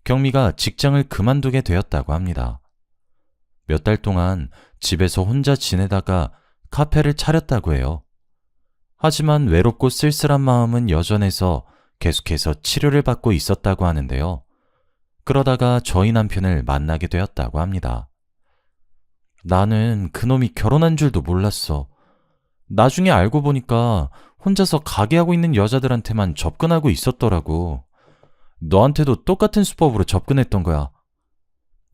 경미가 직장을 그만두게 되었다고 합니다. 몇 달 동안 집에서 혼자 지내다가 카페를 차렸다고 해요. 하지만 외롭고 쓸쓸한 마음은 여전해서 계속해서 치료를 받고 있었다고 하는데요. 그러다가 저희 남편을 만나게 되었다고 합니다. 나는 그놈이 결혼한 줄도 몰랐어. 나중에 알고 보니까 혼자서 가게 하고 있는 여자들한테만 접근하고 있었더라고. 너한테도 똑같은 수법으로 접근했던 거야.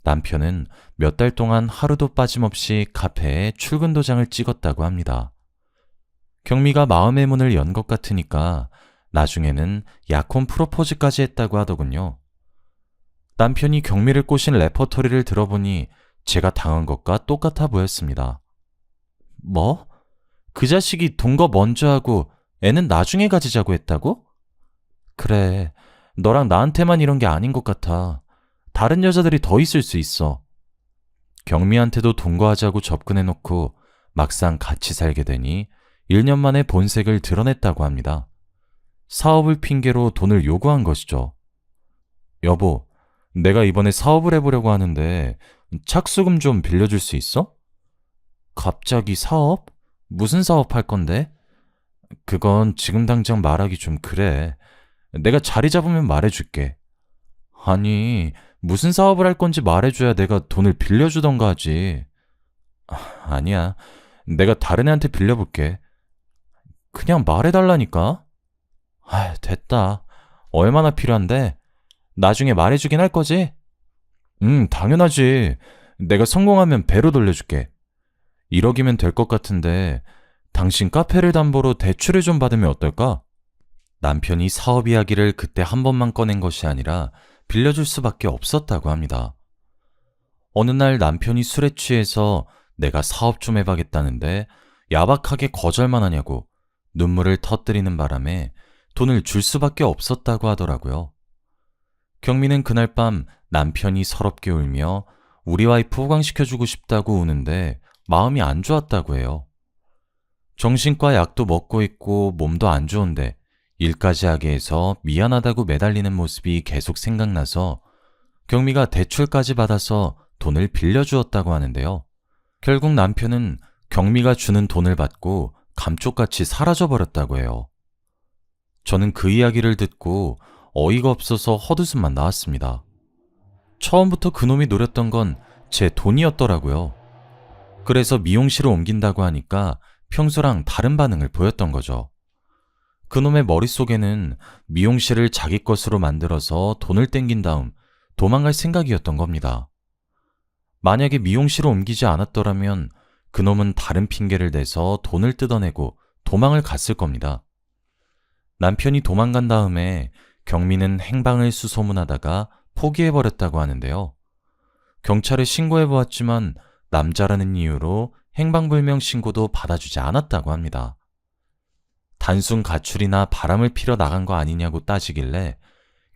남편은 몇 달 동안 하루도 빠짐없이 카페에 출근 도장을 찍었다고 합니다. 경미가 마음의 문을 연 것 같으니까 나중에는 약혼 프로포즈까지 했다고 하더군요. 남편이 경미를 꼬신 레퍼토리를 들어보니 제가 당한 것과 똑같아 보였습니다. 뭐? 그 자식이 돈 거 먼저 하고 애는 나중에 가지자고 했다고? 그래, 너랑 나한테만 이런 게 아닌 것 같아. 다른 여자들이 더 있을 수 있어. 경미한테도 동거하자고 접근해놓고 막상 같이 살게 되니 1년 만에 본색을 드러냈다고 합니다. 사업을 핑계로 돈을 요구한 것이죠. 여보, 내가 이번에 사업을 해보려고 하는데 착수금 좀 빌려줄 수 있어? 갑자기 사업? 무슨 사업 할 건데? 그건 지금 당장 말하기 좀 그래. 내가 자리 잡으면 말해줄게. 아니, 무슨 사업을 할 건지 말해줘야 내가 돈을 빌려주던가 하지. 아니야, 내가 다른 애한테 빌려볼게. 그냥 말해달라니까. 됐다. 얼마나 필요한데? 나중에 말해주긴 할 거지? 당연하지. 내가 성공하면 배로 돌려줄게. 1억이면 될 것 같은데 당신 카페를 담보로 대출을 좀 받으면 어떨까? 남편이 사업 이야기를 그때 한 번만 꺼낸 것이 아니라 빌려줄 수밖에 없었다고 합니다. 어느 날 남편이 술에 취해서 내가 사업 좀 해봐겠다는데 야박하게 거절만 하냐고 눈물을 터뜨리는 바람에 돈을 줄 수밖에 없었다고 하더라고요. 경미는 그날 밤 남편이 서럽게 울며 우리 와이프 호강시켜주고 싶다고 우는데 마음이 안 좋았다고 해요. 정신과 약도 먹고 있고 몸도 안 좋은데 일까지 하게 해서 미안하다고 매달리는 모습이 계속 생각나서 경미가 대출까지 받아서 돈을 빌려주었다고 하는데요. 결국 남편은 경미가 주는 돈을 받고 감쪽같이 사라져버렸다고 해요. 저는 그 이야기를 듣고 어이가 없어서 헛웃음만 나왔습니다. 처음부터 그놈이 노렸던 건 제 돈이었더라고요. 그래서 미용실을 옮긴다고 하니까 평소랑 다른 반응을 보였던 거죠. 그놈의 머릿속에는 미용실을 자기 것으로 만들어서 돈을 땡긴 다음 도망갈 생각이었던 겁니다. 만약에 미용실을 옮기지 않았더라면 그놈은 다른 핑계를 대서 돈을 뜯어내고 도망을 갔을 겁니다. 남편이 도망간 다음에 경미는 행방을 수소문하다가 포기해버렸다고 하는데요. 경찰에 신고해보았지만 남자라는 이유로 행방불명 신고도 받아주지 않았다고 합니다. 단순 가출이나 바람을 피러 나간 거 아니냐고 따지길래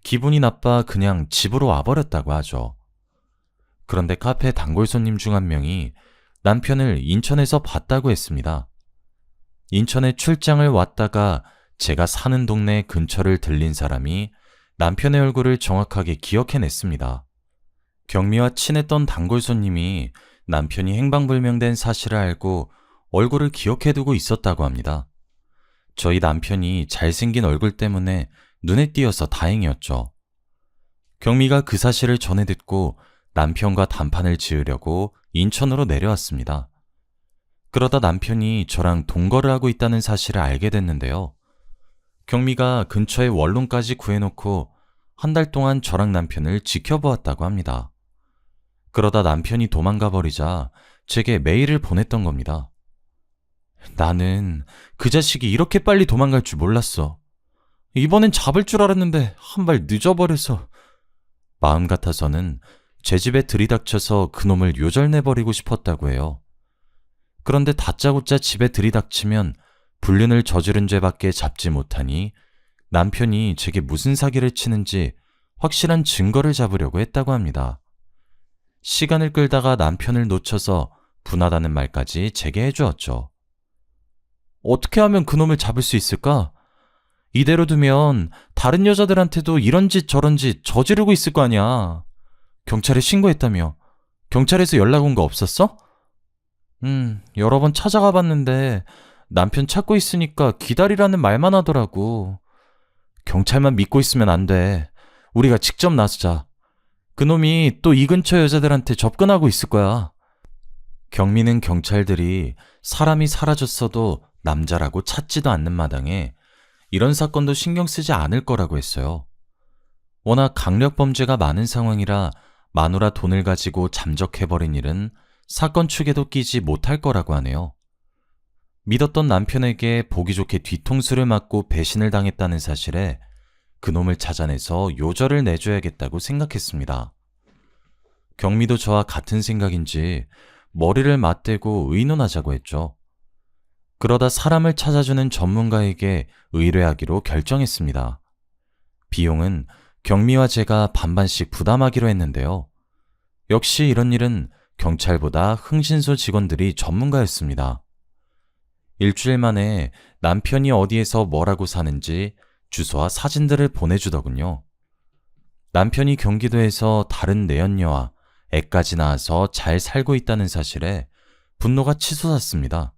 기분이 나빠 그냥 집으로 와버렸다고 하죠. 그런데 카페 단골 손님 중 한 명이 남편을 인천에서 봤다고 했습니다. 인천에 출장을 왔다가 제가 사는 동네 근처를 들린 사람이 남편의 얼굴을 정확하게 기억해냈습니다. 경미와 친했던 단골 손님이 남편이 행방불명된 사실을 알고 얼굴을 기억해두고 있었다고 합니다. 저희 남편이 잘생긴 얼굴 때문에 눈에 띄어서 다행이었죠. 경미가 그 사실을 전해 듣고 남편과 단판을 지으려고 인천으로 내려왔습니다. 그러다 남편이 저랑 동거를 하고 있다는 사실을 알게 됐는데요. 경미가 근처에 원룸까지 구해놓고 한 달 동안 저랑 남편을 지켜보았다고 합니다. 그러다 남편이 도망가 버리자 제게 메일을 보냈던 겁니다. 나는 그 자식이 이렇게 빨리 도망갈 줄 몰랐어. 이번엔 잡을 줄 알았는데 한 발 늦어버려서. 마음 같아서는 제 집에 들이닥쳐서 그놈을 요절내버리고 싶었다고 해요. 그런데 다짜고짜 집에 들이닥치면 불륜을 저지른 죄밖에 잡지 못하니 남편이 제게 무슨 사기를 치는지 확실한 증거를 잡으려고 했다고 합니다. 시간을 끌다가 남편을 놓쳐서 분하다는 말까지 제게 해주었죠. 어떻게 하면 그놈을 잡을 수 있을까? 이대로 두면 다른 여자들한테도 이런 짓 저런 짓 저지르고 있을 거 아니야. 경찰에 신고했다며. 경찰에서 연락 온 거 없었어? 여러 번 찾아가 봤는데 남편 찾고 있으니까 기다리라는 말만 하더라고. 경찰만 믿고 있으면 안 돼. 우리가 직접 나서자. 그놈이 또 이 근처 여자들한테 접근하고 있을 거야. 경미는 경찰들이 사람이 사라졌어도 남자라고 찾지도 않는 마당에 이런 사건도 신경 쓰지 않을 거라고 했어요. 워낙 강력 범죄가 많은 상황이라 마누라 돈을 가지고 잠적해버린 일은 사건 축에도 끼지 못할 거라고 하네요. 믿었던 남편에게 보기 좋게 뒤통수를 맞고 배신을 당했다는 사실에 그놈을 찾아내서 요절을 내줘야겠다고 생각했습니다. 경미도 저와 같은 생각인지 머리를 맞대고 의논하자고 했죠. 그러다 사람을 찾아주는 전문가에게 의뢰하기로 결정했습니다. 비용은 경미와 제가 반반씩 부담하기로 했는데요. 역시 이런 일은 경찰보다 흥신소 직원들이 전문가였습니다. 일주일 만에 남편이 어디에서 뭐라고 사는지 주소와 사진들을 보내주더군요. 남편이 경기도에서 다른 내연녀와 애까지 낳아서 잘 살고 있다는 사실에 분노가 치솟았습니다.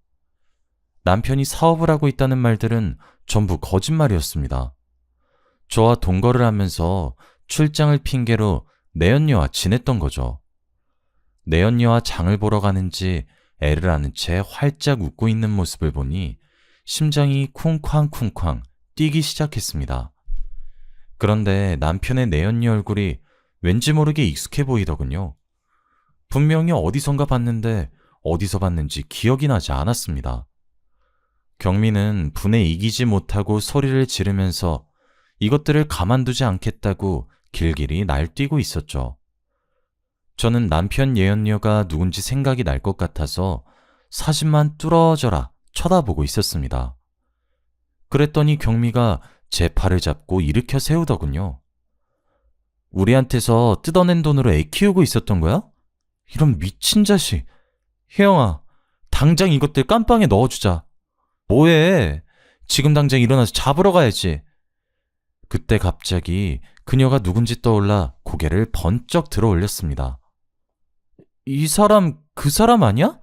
남편이 사업을 하고 있다는 말들은 전부 거짓말이었습니다. 저와 동거를 하면서 출장을 핑계로 내연녀와 지냈던 거죠. 내연녀와 장을 보러 가는지 애를 안은 채 활짝 웃고 있는 모습을 보니 심장이 쿵쾅쿵쾅 뛰기 시작했습니다. 그런데 남편의 내연녀 얼굴이 왠지 모르게 익숙해 보이더군요. 분명히 어디선가 봤는데 어디서 봤는지 기억이 나지 않았습니다. 경미는 분에 이기지 못하고 소리를 지르면서 이것들을 가만두지 않겠다고 길길이 날뛰고 있었죠. 저는 남편 예언녀가 누군지 생각이 날 것 같아서 사진만 뚫어져라 쳐다보고 있었습니다. 그랬더니 경미가 제 팔을 잡고 일으켜 세우더군요. 우리한테서 뜯어낸 돈으로 애 키우고 있었던 거야? 이런 미친 자식. 혜영아, 당장 이것들 깜빵에 넣어주자. 뭐해? 지금 당장 일어나서 잡으러 가야지. 그때 갑자기 그녀가 누군지 떠올라 고개를 번쩍 들어 올렸습니다. 이 사람 그 사람 아니야?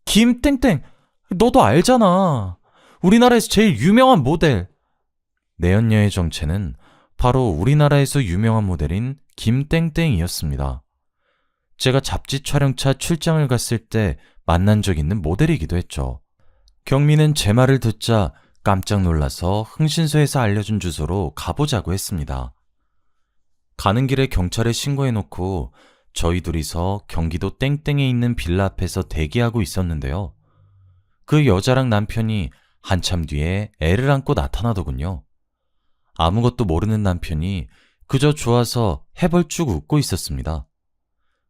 김땡땡, 너도 알잖아. 우리나라에서 제일 유명한 모델. 내연녀의 정체는 바로 우리나라에서 유명한 모델인 김땡땡이었습니다. 제가 잡지 촬영차 출장을 갔을 때 만난 적 있는 모델이기도 했죠. 경미는 제 말을 듣자 깜짝 놀라서 흥신소에서 알려준 주소로 가보자고 했습니다. 가는 길에 경찰에 신고해놓고 저희 둘이서 경기도 땡땡에 있는 빌라 앞에서 대기하고 있었는데요. 그 여자랑 남편이 한참 뒤에 애를 안고 나타나더군요. 아무것도 모르는 남편이 그저 좋아서 해벌쭉 웃고 있었습니다.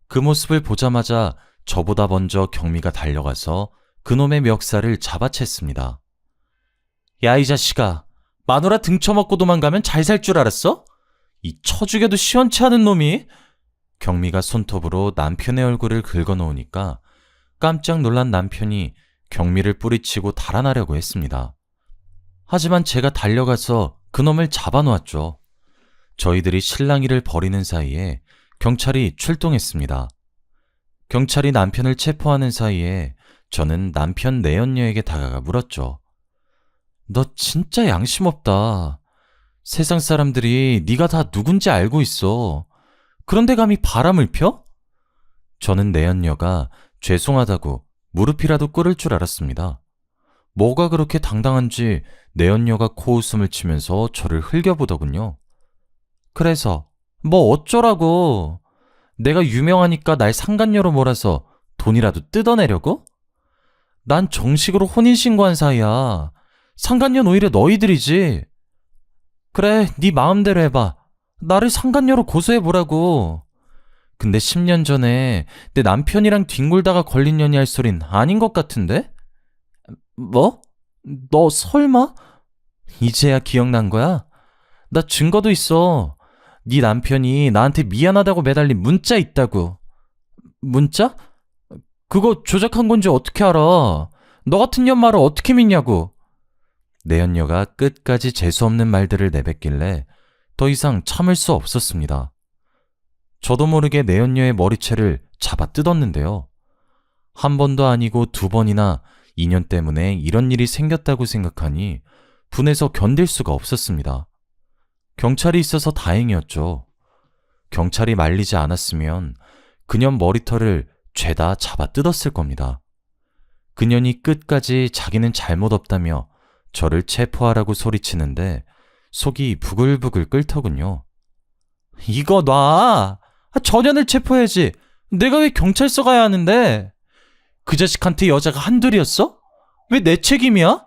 그 모습을 보자마자 저보다 먼저 경미가 달려가서 그놈의 멱살을 잡아챘습니다. 야, 이 자식아, 마누라 등쳐먹고 도망가면 잘 살 줄 알았어? 이 쳐죽여도 시원치 않은 놈이? 경미가 손톱으로 남편의 얼굴을 긁어놓으니까 깜짝 놀란 남편이 경미를 뿌리치고 달아나려고 했습니다. 하지만 제가 달려가서 그놈을 잡아놓았죠. 저희들이 실랑이를 벌이는 사이에 경찰이 출동했습니다. 경찰이 남편을 체포하는 사이에 저는 남편 내연녀에게 다가가 물었죠. 너 진짜 양심 없다. 세상 사람들이 네가 다 누군지 알고 있어. 그런데 감히 바람을 펴? 저는 내연녀가 죄송하다고 무릎이라도 꿇을 줄 알았습니다. 뭐가 그렇게 당당한지 내연녀가 코웃음을 치면서 저를 흘겨보더군요. 그래서 뭐 어쩌라고. 내가 유명하니까 날 상간녀로 몰아서 돈이라도 뜯어내려고? 난 정식으로 혼인신고한 사이야. 상간녀는 오히려 너희들이지. 그래, 네 마음대로 해봐. 나를 상간녀로 고소해보라고. 근데 10년 전에 내 남편이랑 뒹굴다가 걸린 년이 할 소린 아닌 것 같은데? 뭐? 너 설마? 이제야 기억난 거야? 나 증거도 있어. 네 남편이 나한테 미안하다고 매달린 문자 있다고. 문자? 그거 조작한 건지 어떻게 알아? 너 같은 년 말을 어떻게 믿냐고. 내연녀가 끝까지 재수없는 말들을 내뱉길래 더 이상 참을 수 없었습니다. 저도 모르게 내연녀의 머리채를 잡아 뜯었는데요. 한 번도 아니고 2번이나 인연 때문에 이런 일이 생겼다고 생각하니 분해서 견딜 수가 없었습니다. 경찰이 있어서 다행이었죠. 경찰이 말리지 않았으면 그년 머리털을 죄다 잡아 뜯었을 겁니다. 그년이 끝까지 자기는 잘못 없다며 저를 체포하라고 소리치는데 속이 부글부글 끓더군요. 이거 놔! 저 년을 체포해야지. 내가 왜 경찰서 가야 하는데? 그 자식한테 여자가 한둘이었어? 왜 내 책임이야?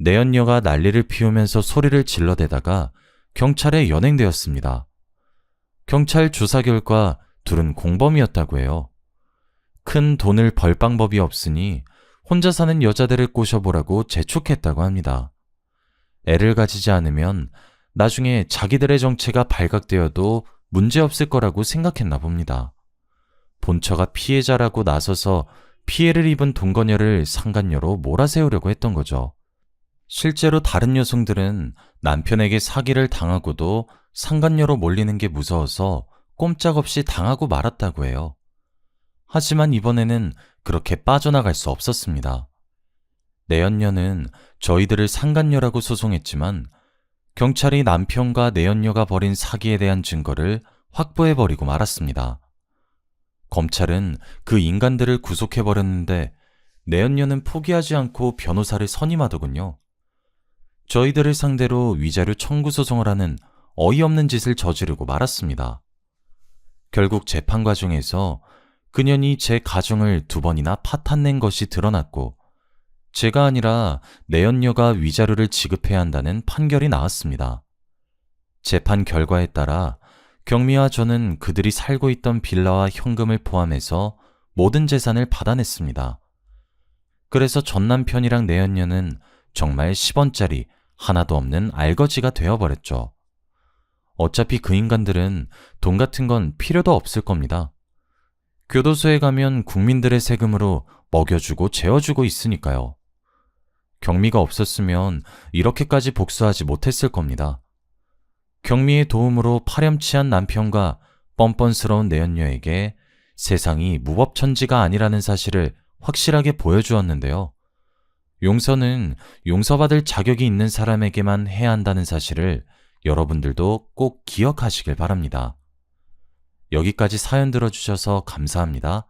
내연녀가 난리를 피우면서 소리를 질러대다가 경찰에 연행되었습니다. 경찰 조사 결과 둘은 공범이었다고 해요. 큰 돈을 벌 방법이 없으니 혼자 사는 여자들을 꼬셔보라고 재촉했다고 합니다. 애를 가지지 않으면 나중에 자기들의 정체가 발각되어도 문제없을 거라고 생각했나 봅니다. 본처가 피해자라고 나서서 피해를 입은 동거녀를 상간녀로 몰아세우려고 했던 거죠. 실제로 다른 여성들은 남편에게 사기를 당하고도 상간녀로 몰리는 게 무서워서 꼼짝없이 당하고 말았다고 해요. 하지만 이번에는 그렇게 빠져나갈 수 없었습니다. 내연녀는 저희들을 상간녀라고 소송했지만 경찰이 남편과 내연녀가 벌인 사기에 대한 증거를 확보해버리고 말았습니다. 검찰은 그 인간들을 구속해버렸는데 내연녀는 포기하지 않고 변호사를 선임하더군요. 저희들을 상대로 위자료 청구 소송을 하는 어이없는 짓을 저지르고 말았습니다. 결국 재판 과정에서 그년이 제 가정을 2번이나 파탄낸 것이 드러났고 제가 아니라 내연녀가 위자료를 지급해야 한다는 판결이 나왔습니다. 재판 결과에 따라 경미와 저는 그들이 살고 있던 빌라와 현금을 포함해서 모든 재산을 받아냈습니다. 그래서 전 남편이랑 내연녀는 정말 10원짜리 하나도 없는 알거지가 되어버렸죠. 어차피 그 인간들은 돈 같은 건 필요도 없을 겁니다. 교도소에 가면 국민들의 세금으로 먹여주고 재워주고 있으니까요. 경미가 없었으면 이렇게까지 복수하지 못했을 겁니다. 경미의 도움으로 파렴치한 남편과 뻔뻔스러운 내연녀에게 세상이 무법천지가 아니라는 사실을 확실하게 보여주었는데요. 용서는 용서받을 자격이 있는 사람에게만 해야 한다는 사실을 여러분들도 꼭 기억하시길 바랍니다. 여기까지 사연 들어주셔서 감사합니다.